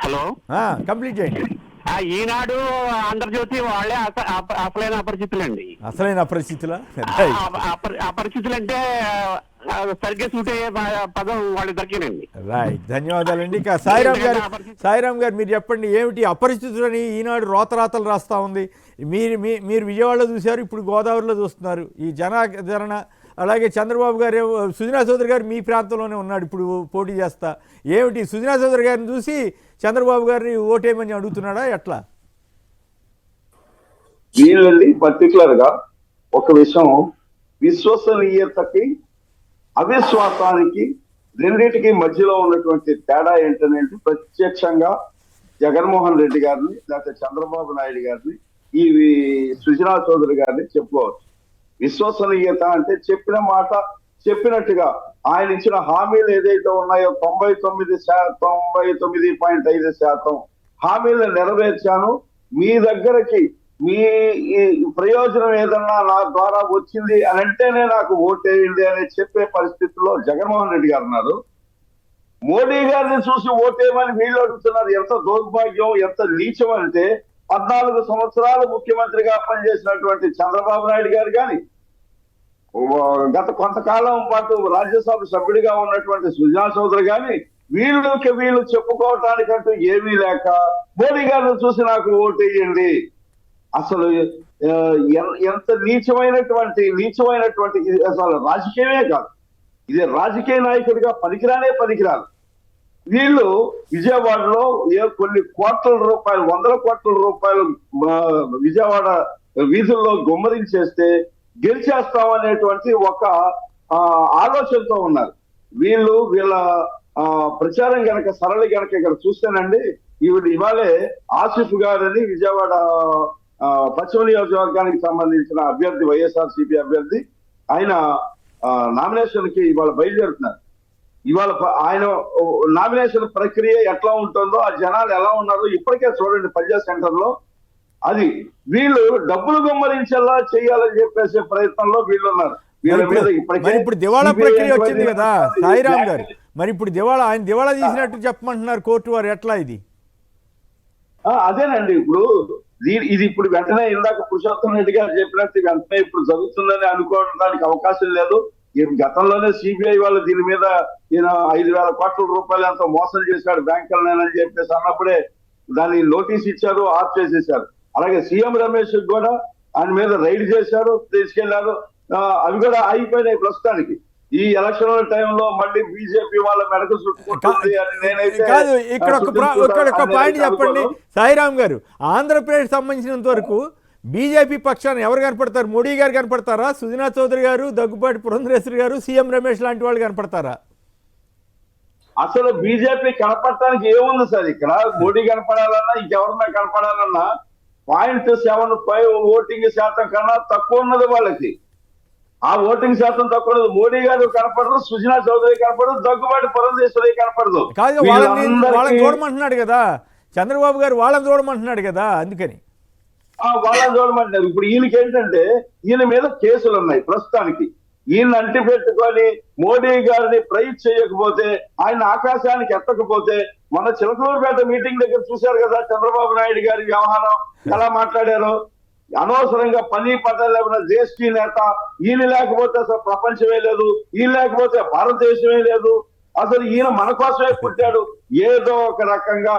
హలో కంప్లీట్ చేయండి. ఈనాడు ఆంధ్రజ్యోతి వాళ్ళే అసలైన అపరిచితులండి. అసలైన అపరిచితులా? అపరిచితులు అంటే సరిగ్గా సూట్ అయ్యే పదం వాళ్ళు దక్కినండి. రైట్, ధన్యవాదాలండి. ఇక సాయిరామ్ గారు మీరు చెప్పండి, ఏమిటి అపరిచితులని ఈనాడు రోతరాతలు రాస్తా ఉంది? మీరు విజయవాడలో చూశారు, ఇప్పుడు గోదావరిలో చూస్తున్నారు ఈ జనాదరణ. అలాగే చంద్రబాబు గారు, సుజనా చౌదరి గారు మీ ప్రాంతంలోనే ఉన్నాడు ఇప్పుడు పోటీ చేస్తా. ఏమిటి సుజనా చౌదరి గారిని చూసి చంద్రబాబు గారిని ఓటేయమని అడుగుతున్నాడా ఎట్లా? వీళ్ళని పర్టికులర్ గా ఒక విషయం, విశ్వసనీయతకి అవిశ్వాసానికి రెండింటికి మధ్యలో ఉన్నటువంటి తేడా ఏంటనేది ప్రత్యక్షంగా జగన్మోహన్ రెడ్డి గారిని లేకపోతే చంద్రబాబు నాయుడు గారిని ఈ సుజనా చౌదరి గారిని చెప్పుకోవచ్చు. విశ్వసనీయత అంటే చెప్పిన మాట చెప్పినట్టుగా ఆయన ఇచ్చిన హామీలు ఏదైతే ఉన్నాయో 99.5% హామీలను నెరవేర్చాను, మీ దగ్గరకి మీ ప్రయోజనం ఏదన్నా నా ద్వారా వచ్చింది అని అంటేనే నాకు ఓటేయండి అని చెప్పే పరిస్థితుల్లో జగన్మోహన్ రెడ్డి గారు ఉన్నారు. మోడీ గారిని చూసి ఓటేయమని వీళ్ళు అడుగుతున్నారు. ఎంత దౌర్భాగ్యం, ఎంత నీచం అంటే 14 సంవత్సరాలు ముఖ్యమంత్రిగా పనిచేసినటువంటి చంద్రబాబు నాయుడు గారు కానీ, గత కొంతకాలం పాటు రాజ్యసభ సభ్యుడిగా ఉన్నటువంటి సుజనా చౌదరి గాని, వీళ్ళు చెప్పుకోవటానికంటూ ఏమీ లేక మోడీ గారిని చూసి నాకు ఓటేయండి. అసలు ఎంత నీచమైనటువంటి ఇది అసలు రాజకీయమే కాదు, ఇది రాజకీయ నాయకుడిగా పనికిరాను. వీళ్ళు విజయవాడలో కొన్ని కోట్ల రూపాయలు, 100 కోట్ల రూపాయలు విజయవాడ వీధుల్లో గుమ్మరించేస్తే గెలిచేస్తాం అనేటువంటి ఒక ఆలోచనతో ఉన్నారు. వీళ్ళ ప్రచారం గనక ఇక్కడ చూస్తేనండి, ఇవాళే ఆసిఫ్ గారని విజయవాడ పశ్చిమ నియోజకవర్గానికి సంబంధించిన అభ్యర్థి, వైఎస్ఆర్సీపీ అభ్యర్థి, ఆయన నామినేషన్ కి ఇవాళ బయలుదేరుతున్నారు. ఇవాళ ఆయన నామినేషన్ ప్రక్రియ ఎట్లా ఉంటుందో, ఆ జనాలు ఎలా ఉన్నారో ఇప్పటికే చూడండి. పంజాబ్ సెంటర్ లో అది వీళ్ళు డబ్బులు గుమ్మరించేలా చేయాలని చెప్పేసే ప్రయత్నంలో వీళ్ళు ఉన్నారు. ఇప్పుడు దివాళా ప్రక్రియ వచ్చింది కదా సాయిరామ్ గారు, మరి ఇప్పుడు ఆయన దివాళా తీసినట్టు చెప్పమంటున్నారు కోర్టు వారు, ఎట్లా ఇది? అదేనండి, ఇది ఇప్పుడు వెంటనే ఇందాక పురుషోత్తం రెడ్డి గారు చెప్పినట్టు వెంటనే ఇప్పుడు జరుగుతుందని అనుకోవడానికి అవకాశం లేదు. గతంలోనే సిబిఐ వాళ్ళు దీని మీద 5,000 కోట్ల రూపాయలు ఎంతో మోసం చేశాడు బ్యాంకులనేనని చెప్పేసి అన్నప్పుడే దాన్ని నోటీస్ ఇచ్చారు, ఆఫ్ చేసేసారు. అలాగే సీఎం రమేష్ కూడా ఆయన మీద రైడ్ చేశారు, తీసుకెళ్లారు. అవి కూడా అయిపోయినాయి ప్రస్తుతానికి. ఈ ఎలక్షన్ల టైంలో మళ్ళీ బీజేపీ వాళ్ళ మెడకు చుట్టుకుంటుంది అని నేనైతే కాదు. ఇక్కడ ఒక పాయింట్ చెప్పండి సాయిరామ్ గారు, ఆంధ్రప్రదేశ్ సంబంధించినంత వరకు బీజేపీ పక్షాన్ని ఎవరు కనపడతారు? మోడీ గారు కనపడతారా? సుజనా చౌదరి గారు, దగ్గుబాటి పురంధరేశ్వరి గారు, సీఎం రమేష్ లాంటి వాళ్ళు కనపడతారా? అసలు బీజేపీ కనపడటానికి ఏముంది సార్? ఇక్కడ మోడీ కనపడాలన్నా ఇంకెవరన్నా కనపడాలన్నా 0.75 ఓటింగ్ శాతం కన్నా తక్కువ ఉన్నది వాళ్ళకి. ఆ ఓటింగ్ శాతం తక్కువ ఉన్నది. మోడీ గారు కనపడరు, సుజనా చౌదరి కనపడరు, దగ్గుబాటి పురంధరేశ్వరి కనపడదు. కాదు, వాళ్ళని చూడమంటున్నాడు కదా చంద్రబాబు గారు, వాళ్ళని చూడమంటున్నాడు కదా, అందుకని వాళ్ళని చూడమంటున్నారు. ఇప్పుడు ఈయనకి ఏంటంటే ఈయన మీద కేసులు ఉన్నాయి ప్రస్తుతానికి. ఈయన అంటి పెట్టుకొని మోడీ గారిని ప్రైజ్ చేయకపోతే, ఆయన ఆకాశానికి ఎత్తకపోతే, మన చిలకలూరుపేట మీటింగ్ దగ్గర చూశారు కదా చంద్రబాబు నాయుడు గారి వ్యవహారం ఎలా మాట్లాడారో. అనవసరంగా పని పట్టాల దేశీ నేత, ఈయన లేకపోతే అసలు ప్రపంచమే లేదు, ఈయన లేకపోతే భారతదేశమే లేదు, అసలు ఈయన మన కోసమే పుట్టాడు. ఏదో ఒక రకంగా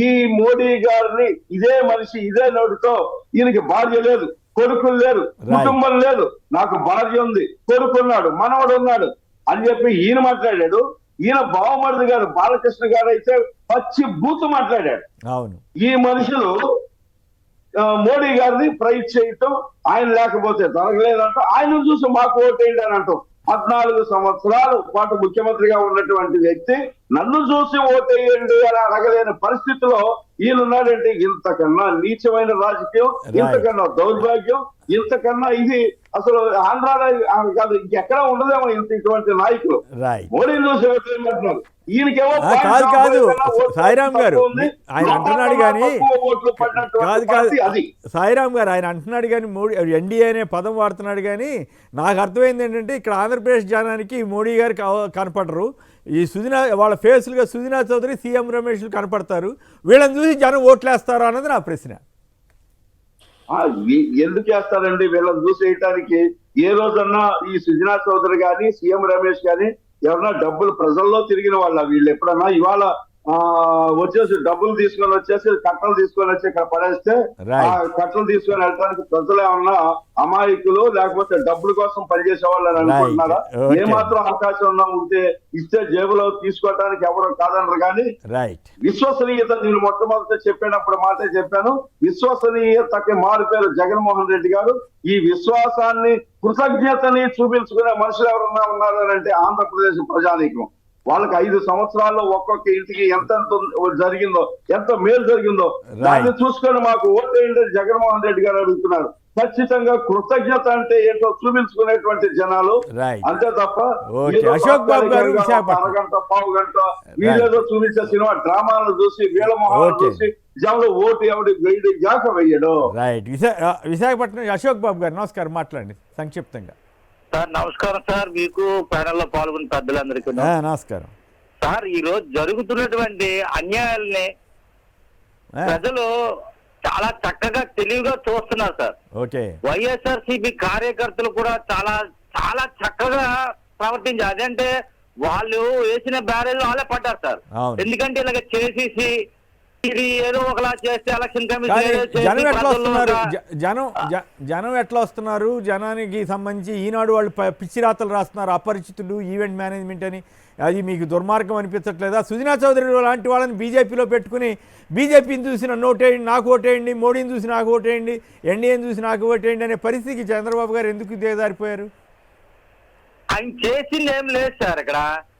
ఈ మోడీ గారిని ఇదే మనిషి ఇదే నోటితో, ఈయనకి భార్య లేదు, కొడుకులు లేరు, కుటుంబం లేదు, నాకు భార్య ఉంది, కొడుకున్నాడు, మనవడు ఉన్నాడు అని చెప్పి ఈయన మాట్లాడాడు. ఈయన బావమరిది గారు బాలకృష్ణ గారు అయితే పచ్చి బూతు మాట్లాడాడు. అవును, ఈ మనుషులు మోడీ గారిని ప్రైజ్ చేయటం, ఆయన లేకపోతే జరగలేదంట, ఆయన చూసి మాకు ఓటేయండి అని అంటాం. 14 సంవత్సరాల పాటు ముఖ్యమంత్రిగా ఉన్నటువంటి వ్యక్తి నన్ను చూసి ఓటేయండి అని అడగలేని పరిస్థితిలో ఈయనున్నాడంటే ఇంతకన్నా నీచమైన రాజకీయం, ఇంతకన్నా దౌర్భాగ్యం, ఇంతకన్నా ఇది అసలు ఆంధ్రాలో కాదు ఇంకెక్కడా ఉండదేమో ఇటువంటి నాయకులు. మోడీని చూసి ఓటేయమంటున్నారు. ఈయనకేమో కాదు సాయిరామ్ గారు ఆయన అంటున్నాడు కానీ, కాదు సాయిరామ్ గారు ఆయన అంటున్నాడు కానీ, మోడీ ఎన్డీఏ అనే పదం వాడుతున్నాడు కానీ, నాకు అర్థమైంది ఏంటంటే ఇక్కడ ఆంధ్రప్రదేశ్ జనానికి మోడీ గారు కనపడరు, ఈ వాళ్ళ ఫేస్లుగా సుజనా చౌదరి, సీఎం రమేష్ కనపడతారు, వీళ్ళని చూసి జనం ఓట్లేస్తారు అన్నది నా ప్రశ్న. ఎందుకు వేస్తారండి వీళ్ళని చూసి వేయటానికి? ఏ రోజన్నా ఈ సుజనా చౌదరి గాని, సీఎం రమేష్ గాని ఎవరన్నా డబ్బులు ప్రజల్లో తిరిగిన వాళ్ళ? వీళ్ళు ఎప్పుడన్నా ఇవాళ వచ్చేసి డబ్బులు తీసుకొని వచ్చేసి కట్టలు తీసుకొని వచ్చి ఇక్కడ పడేస్తే ఆ కట్టలు తీసుకొని వెళ్ళడానికి ప్రజలు ఏమన్నా అమాయకులు, లేకపోతే డబ్బుల కోసం పనిచేసే వాళ్ళని అనుకుంటున్నారా? ఏమాత్రం అవకాశం ఉంటే ఇస్తే జేబులో తీసుకోవడానికి ఎవరు కాదనరు. కానీ విశ్వసనీయత నేను మొట్టమొదటి చెప్పినప్పుడు మాటే చెప్పాను, విశ్వసనీయతకి మారు పేరు జగన్మోహన్ రెడ్డి గారు. ఈ విశ్వాసాన్ని, కృతజ్ఞతని చూపించుకునే మనుషులు ఎవరన్నా ఉన్నారంటే ఆంధ్రప్రదేశ్ ప్రజానీకం. వాళ్ళకి 5 సంవత్సరాల్లో ఒక్కొక్క ఇంటికి ఎంత జరిగిందో, ఎంత మేలు జరిగిందో దాన్ని చూసుకొని మాకు ఓటేయండి జగన్మోహన్ రెడ్డి గారు అడుగుతున్నారు. ఖచ్చితంగా కృతజ్ఞత అంటే ఏంటో చూపించుకునేటువంటి జనాలు, అంతే తప్ప అరగంట పావు గంట వీళ్ళేదో చూపించే సినిమా డ్రామాలను చూసి వీళ్ళ మొహాలను చూసి జనంలో ఓటు ఎవడి వెయ్యి జాక వెయ్యడు. విశాఖపట్నం అశోక్ బాబు గారు నమస్కారం, మాట్లాడండి సంక్షిప్తంగా. సార్ నమస్కారం సార్, మీకు ప్యానెల్లో పాల్గొన్న పెద్దలందరికీ నమస్కారం సార్. ఈ రోజు జరుగుతున్నటువంటి అన్యాయాలని ప్రజలు చాలా చక్కగా తెలివిగా చూస్తున్నారు సార్. ఓకే, వైఎస్ఆర్సీపీ కార్యకర్తలు కూడా చాలా చాలా చక్కగా ప్రవర్తించారు. అదంటే వాళ్ళు వేసిన బ్యారెల్ వాళ్ళే పడ్డారు సార్. ఎందుకంటే ఇలాగ చేసేసి ఇది ఏదో ఒకలా చేస్తే ఎలక్షన్ జనం ఎట్లా వస్తున్నారు? జనానికి సంబంధించి ఈనాడు వాళ్ళు పిచ్చి రాతలు రాస్తున్నారు, అపరిచితులు, ఈవెంట్ మేనేజ్మెంట్ అని. అది మీకు దుర్మార్గం అనిపించట్లేదా? సుజనా చౌదరి లాంటి వాళ్ళని బీజేపీలో పెట్టుకుని బీజేపీని చూసి నన్ను ఓటేయండి, నాకు ఓటేయండి, మోడీని చూసి నాకు ఓటేయండి, ఎన్డీఏని చూసి నాకు ఓటేయండి అనే పరిస్థితికి చంద్రబాబు గారు ఎందుకు దిగజారిపోయారు? ఆయన చేసింది ఏం లేదు సార్ ఇక్కడ.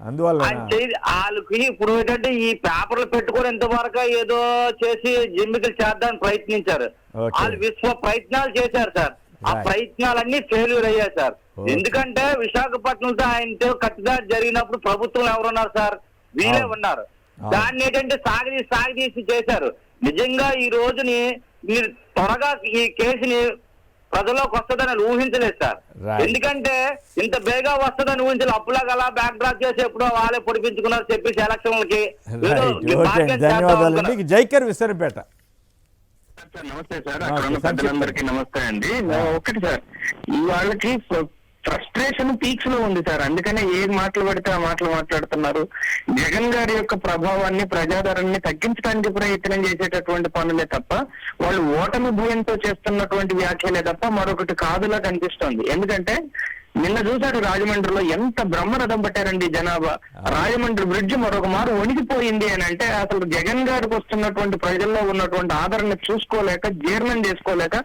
అందువల్ల వాళ్ళకి ఇప్పుడు ఏంటంటే ఈ పేపర్లు పెట్టుకుని ఎంతవరకు ఏదో చేసి జిమ్మికలు చేద్దామని ప్రయత్నించారు. వాళ్ళు విశ్వ ప్రయత్నాలు చేశారు సార్. ఆ ప్రయత్నాలన్నీ ఫెయిల్యూర్ అయ్యాయి సార్. ఎందుకంటే విశాఖపట్నంతో ఆయనతో కట్టుదారి జరిగినప్పుడు ప్రభుత్వం ఎవరున్నారు సార్? వీళ్ళే ఉన్నారు. దాన్ని ఏంటంటే సాగదీసి చేశారు. నిజంగా ఈ రోజుని మీరు త్వరగా ఈ కేసుని ప్రజల్లోకి వస్తుందని ఊహించలేదు సార్. ఎందుకంటే ఇంత బేగా వస్తుందని ఊహించలేదు. అప్పులాగా అలా బ్యాక్ డ్రాప్ చేసి ఎప్పుడో వాళ్ళే పొడిపించుకున్నారు చెప్పేసి ఎలక్షన్లకి. ధన్యవాదాలండి. జైకర్ విసరిపేట. నమస్తే సార్, అక్కడ ఉన్న పెద్దలందరికీ నమస్తే అండి. ఒకటి సార్, ఈ వాళ్ళకి ఫ్రస్ట్రేషన్ పీక్స్ లో ఉంది సార్. అందుకనే ఏ మాటలు పడితే ఆ మాటలు మాట్లాడుతున్నారు. జగన్ గారి యొక్క ప్రభావాన్ని, ప్రజాదరణని తగ్గించడానికి ప్రయత్నం చేసేటటువంటి పనులే తప్ప వాళ్ళు ఓటమి భయంతో చేస్తున్నటువంటి వ్యాఖ్యలే తప్ప మరొకటి కాదులా కనిపిస్తోంది. ఎందుకంటే నిన్న చూసారు రాజమండ్రిలో ఎంత బ్రహ్మరథం పట్టారండి జనాభా. రాజమండ్రి బ్రిడ్జ్ మరొక మారు వణికిపోయింది అని అంటే అసలు జగన్ గారికి వస్తున్నటువంటి ప్రజల్లో ఉన్నటువంటి ఆదరణ చూసుకోలేక, జీర్ణం చేసుకోలేక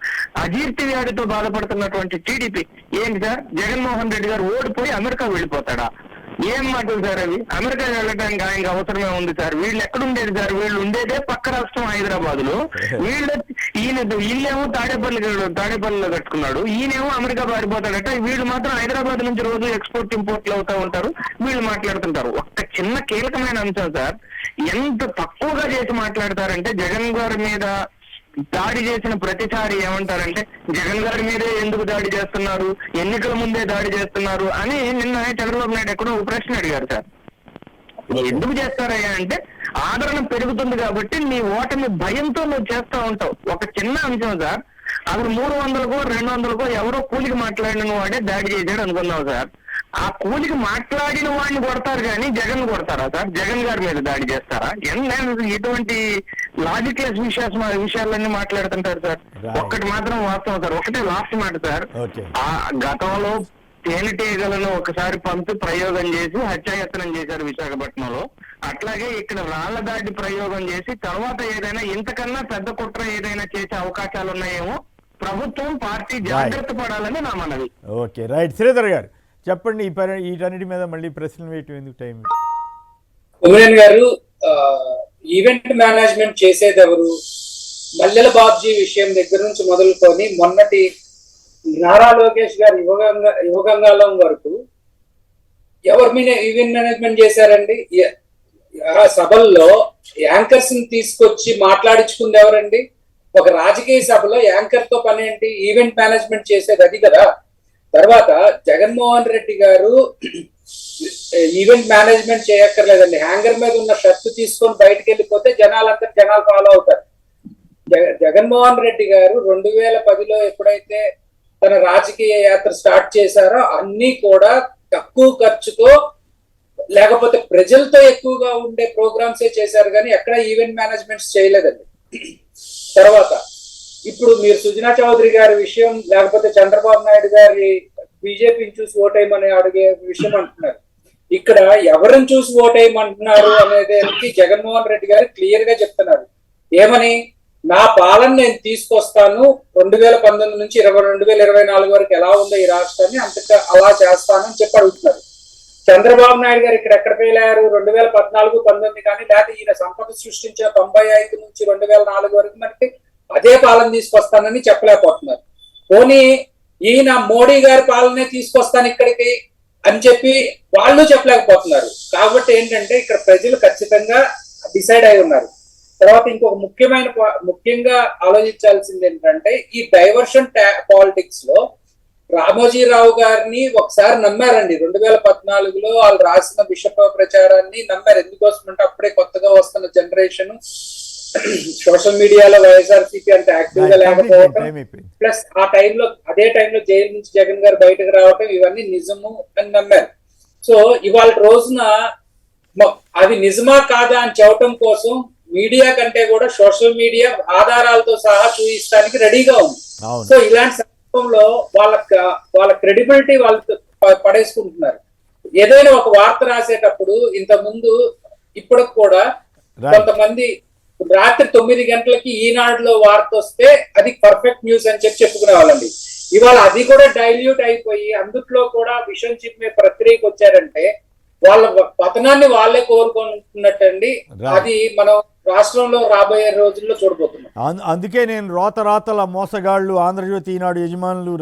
అజీర్తి వ్యాధితో బాధపడుతున్నటువంటి టీడీపీ. ఏంటి సార్, జగన్మోహన్ రెడ్డి గారు ఓడిపోయి అమెరికా వెళ్ళిపోతాడా? ఏం మాటలు సార్ అవి? అమెరికా వెళ్ళడానికి ఆయనకు అవసరమే ఉంది సార్. వీళ్ళు ఎక్కడుండేది సార్? వీళ్ళు ఉండేదే పక్క రాష్ట్రం హైదరాబాద్ లో. వీళ్ళేమో తాడేపల్లిలో కట్టుకున్నాడు, ఈయనేమో అమెరికా పారిపోతాడట. వీళ్ళు మాత్రం హైదరాబాద్ నుంచి రోజు ఎక్స్పోర్ట్ ఇంపోర్ట్లు అవుతా ఉంటారు, వీళ్ళు మాట్లాడుతుంటారు. ఒక్క చిన్న కీలకమైన అంశం సార్, ఎంత తక్కువగా చేసి మాట్లాడతారంటే జగన్ గారి మీద దాడి చేసిన ప్రతిసారి ఏమంటారంటే జగన్ గారి మీదే ఎందుకు దాడి చేస్తున్నారు, ఎన్నికల ముందే దాడి చేస్తున్నారు అని నిన్న చంద్రబాబు నాయుడు ఎక్కడో ప్రశ్న అడిగారు సార్. ఎందుకు చేస్తారయ్యా అంటే ఆదరణ పెరుగుతుంది కాబట్టి నీ ఓటమి భయంతో నువ్వు చేస్తూ ఉంటావు. ఒక చిన్న అంశం సార్, అప్పుడు 300కో 200కో ఎవరో కూలికి మాట్లాడిన వాడే దాడి చేశాడు అనుకున్నావు సార్. ఆ కూలికి మాట్లాడిన వాడిని కొడతారు కానీ జగన్ కొడతారా సార్? జగన్ గారి మీద దాడి చేస్తారా? ఇటువంటి లాజిక్లెస్ విషయాలన్నీ మాట్లాడుతుంటారు సార్. ఒక్కటి మాత్రం వాస్తవం సార్, ఒకటే లాస్ట్ మాట సార్. ఆ గతంలో తేనెటీగలను ఒకసారి పంపి ప్రయోగం చేసి హత్యాయత్నం చేశారు విశాఖపట్నంలో. అట్లాగే ఇక్కడ రాళ్ల దాడి ప్రయోగం చేసి తర్వాత ఏదైనా ఇంతకన్నా పెద్ద కుట్ర ఏదైనా చేసే అవకాశాలు ఉన్నాయేమో. ప్రభుత్వం, పార్టీ జాగ్రత్త పడాలని నా మనవి. Okay, right. శ్రీధర్ గారు చెప్పండి, వీటన్నిటి మీద మళ్ళీ ప్రశ్నలు వేయటం ఎందుకు టైం? కుమరన్ గారు, ఈవెంట్ మేనేజ్మెంట్ చేసేది ఎవరు? మల్లెల బాబ్జీ విషయం దగ్గర నుంచి మొదలుకొని మొన్నటి నారా లోకేష్ గారు యువగంగాలం వరకు ఎవరి మీద ఈవెంట్ మేనేజ్మెంట్ చేశారండి? ఆ సభల్లో యాంకర్స్ ని తీసుకొచ్చి మాట్లాడించుకుంది ఎవరండి? ఒక రాజకీయ సభలో యాంకర్ తో పని ఏంటి? ఈవెంట్ మేనేజ్మెంట్ చేసేది అది కదా. తర్వాత జగన్మోహన్ రెడ్డి గారు ఈవెంట్ మేనేజ్మెంట్ చేయక్కర్లేదండి. హ్యాంగర్ మీద ఉన్న షర్ట్ తీసుకొని బయటకు వెళ్ళిపోతే జనాలు ఫాలో అవుతారు. జగన్మోహన్ రెడ్డి గారు 2010లో ఎప్పుడైతే తన రాజకీయ యాత్ర స్టార్ట్ చేశారో అన్ని కూడా తక్కువ ఖర్చుతో, లేకపోతే ప్రజలతో ఎక్కువగా ఉండే ప్రోగ్రామ్సే చేశారు కానీ ఎక్కడ ఈవెంట్ మేనేజ్మెంట్స్ చేయలేదండి. తర్వాత ఇప్పుడు మీరు సుజనా చౌదరి గారి విషయం, లేకపోతే చంద్రబాబు నాయుడు గారి బీజేపీని చూసి ఓటేయమని అడిగే విషయం అంటున్నారు. ఇక్కడ ఎవరిని చూసి ఓటేయమంటున్నారు అనేది జగన్మోహన్ రెడ్డి గారు క్లియర్ గా చెప్తున్నారు. ఏమని? నా పాలన నేను తీసుకొస్తాను, 2019 నుంచి 2024 వరకు ఎలా ఉందో ఈ రాష్ట్రాన్ని అంతగా అలా చేస్తానని చెప్పి అడుగుతున్నారు. చంద్రబాబు నాయుడు గారు ఇక్కడ ఎక్కడ ఫెయిల్ అయ్యారు? 2014-19 కానీ, లేకపోతే ఈయన సంపద సృష్టించిన 95 నుంచి 2004 వరకు మనకి అదే పాలన తీసుకొస్తానని చెప్పలేకపోతున్నారు. పోనీ ఈయన మోడీ గారి పాలనే తీసుకొస్తాను ఇక్కడికి అని చెప్పి వాళ్ళు చెప్పలేకపోతున్నారు. కాబట్టి ఏంటంటే ఇక్కడ ప్రజలు ఖచ్చితంగా డిసైడ్ అయి ఉన్నారు. తర్వాత ఇంకొక ముఖ్యంగా ఆలోచించాల్సింది ఏంటంటే ఈ డైవర్షన్ పాలిటిక్స్ లో రామోజీరావు గారిని ఒకసారి నమ్మారండి. 2014లో వాళ్ళు రాసిన విష ప్రచారాన్ని నమ్మారు. ఎందుకోసం అంటే అప్పుడే కొత్తగా వస్తున్న జనరేషన్ సోషల్ మీడియాలో వైఎస్ఆర్సీపీ అంత యాక్టివ్ గా లేకపోవడం, ప్లస్ అదే టైంలో జైలు నుంచి జగన్ గారు బయటకు రావటం, ఇవన్నీ నిజము అని నమ్మారు. సో ఇవాళ రోజున అది నిజమా కాదా అని చెప్పడం కోసం మీడియా కంటే కూడా సోషల్ మీడియా ఆధారాలతో సహా చూపించడానికి రెడీగా ఉంది. సో ఇలాంటి సందర్భంలో వాళ్ళ క్రెడిబిలిటీ వాళ్ళు పడేసుకుంటున్నారు. ఏదైనా ఒక వార్త రాసేటప్పుడు ఇంత ముందు ఇప్పటికి కూడా కొంతమంది రాత్రి 9 గంటలకి ఈనాడులో వార్త వస్తే అది పర్ఫెక్ట్ న్యూస్ అని చెప్పుకునే వాళ్ళండి. ఇవాళ అది కూడా డైల్యూట్ అయిపోయి అందుట్లో కూడా విషయం చెప్పే ప్రక్రియకి వచ్చారంటే వాళ్ళ పతనాన్ని వాళ్ళే కోరుకుంటున్నట్టండి. అది మనం రాష్ట్రంలో రాబోయే రోజుల్లో చూడబోతున్నాం. అందుకే నేను రాతల మోసగాళ్లు, ఆంధ్రజ్యోతి ఈనాడు యజమానులు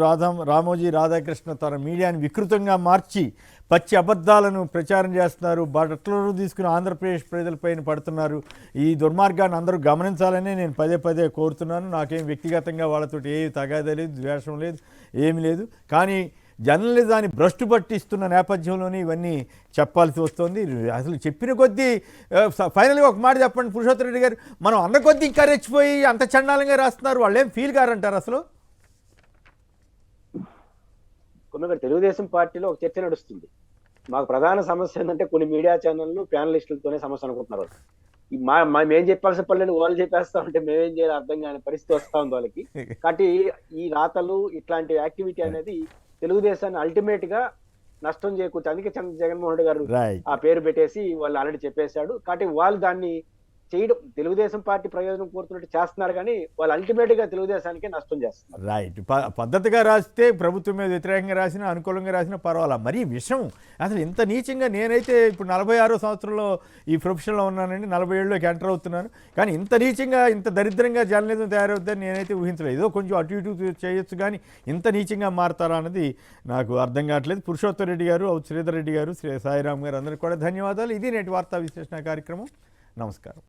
రామోజీ రాధాకృష్ణ తన మీడియాని వికృతంగా మార్చి పచ్చి అబద్ధాలను ప్రచారం చేస్తున్నారు, బట్టలు తీసుకుని ఆంధ్రప్రదేశ్ ప్రజలపైన పడుతున్నారు. ఈ దుర్మార్గాన్ని అందరూ గమనించాలని నేను పదే కోరుతున్నాను. నాకేం వ్యక్తిగతంగా వాళ్ళతో ఏ తగాదా లేదు, ద్వేషం లేదు, ఏమి లేదు. కానీ జర్నలిజాన్ని భ్రష్టు పట్టిస్తున్న నేపథ్యంలోనే ఇవన్నీ చెప్పాల్సి వస్తుంది. అసలు చెప్పిన కొద్దీ ఫైనల్గా ఒక మాట చెప్పండి పురుషోత్తమ రెడ్డి గారు, మనం అన్న కొద్దీ ఇంకా రెచ్చిపోయి అంత చండాలంగా రాస్తున్నారు, వాళ్ళు ఏం ఫీల్ కారంటారు అసలు? తెలుగుదేశం పార్టీలో ఒక చర్చ నడుస్తుంది. మాకు ప్రధాన సమస్య ఏంటంటే కొన్ని మీడియా ఛానళ్ళు ప్యానలిస్టులతోనే సమస్య అనుకుంటున్నారు. మేము చెప్పాల్సిన పనులను వాళ్ళు చెప్పేస్తా ఉంటే మేమేం చేయాలి అర్థం కాని పరిస్థితి వస్తా ఉంది వాళ్ళకి. కాబట్టి ఈ రాతలు ఇట్లాంటి యాక్టివిటీ అనేది తెలుగుదేశాన్ని అల్టిమేట్ గా నష్టం చేకూర్చు. అందుకే జగన్మోహన్ రెడ్డి గారు ఆ పేరు పెట్టేసి వాళ్ళు ఆల్రెడీ చెప్పేశాడు. కాబట్టి వాళ్ళు దాన్ని చేయడం తెలుగుదేశం పార్టీ ప్రయోజనం కోరుతున్నట్టు చేస్తున్నారు, కానీ వాళ్ళు అల్టిమేట్ గా తెలుగుదేశానికే నష్టం చేస్తున్నారు. రైట్. పద్ధతిగా రాస్తే ప్రభుత్వం మీద వ్యతిరేకంగా రాసినా అనుకూలంగా రాసినా పర్వాలా. మరీ విషయం అసలు ఇంత నీచంగా, నేనైతే ఇప్పుడు 46వ సంవత్సరంలో ఈ ప్రొఫెషన్లో ఉన్నానండి, 47లోకి ఎంటర్ అవుతున్నాను. కానీ ఇంత నీచంగా ఇంత దరిద్రంగా జర్నలిజం తయారవుద్దని నేనైతే ఊహించలేదు. ఏదో కొంచెం అటు ఇటు చేయొచ్చు, కానీ ఇంత నీచంగా మారతారా అన్నది నాకు అర్థం కావట్లేదు. పురుషోత్తమ రెడ్డి గారు, శ్రీధర్ రెడ్డి గారు, సాయిరామ్ గారు అందరికీ కూడా ధన్యవాదాలు. ఇది నేటి వార్తా విశ్లేషణ కార్యక్రమం. నమస్కారం.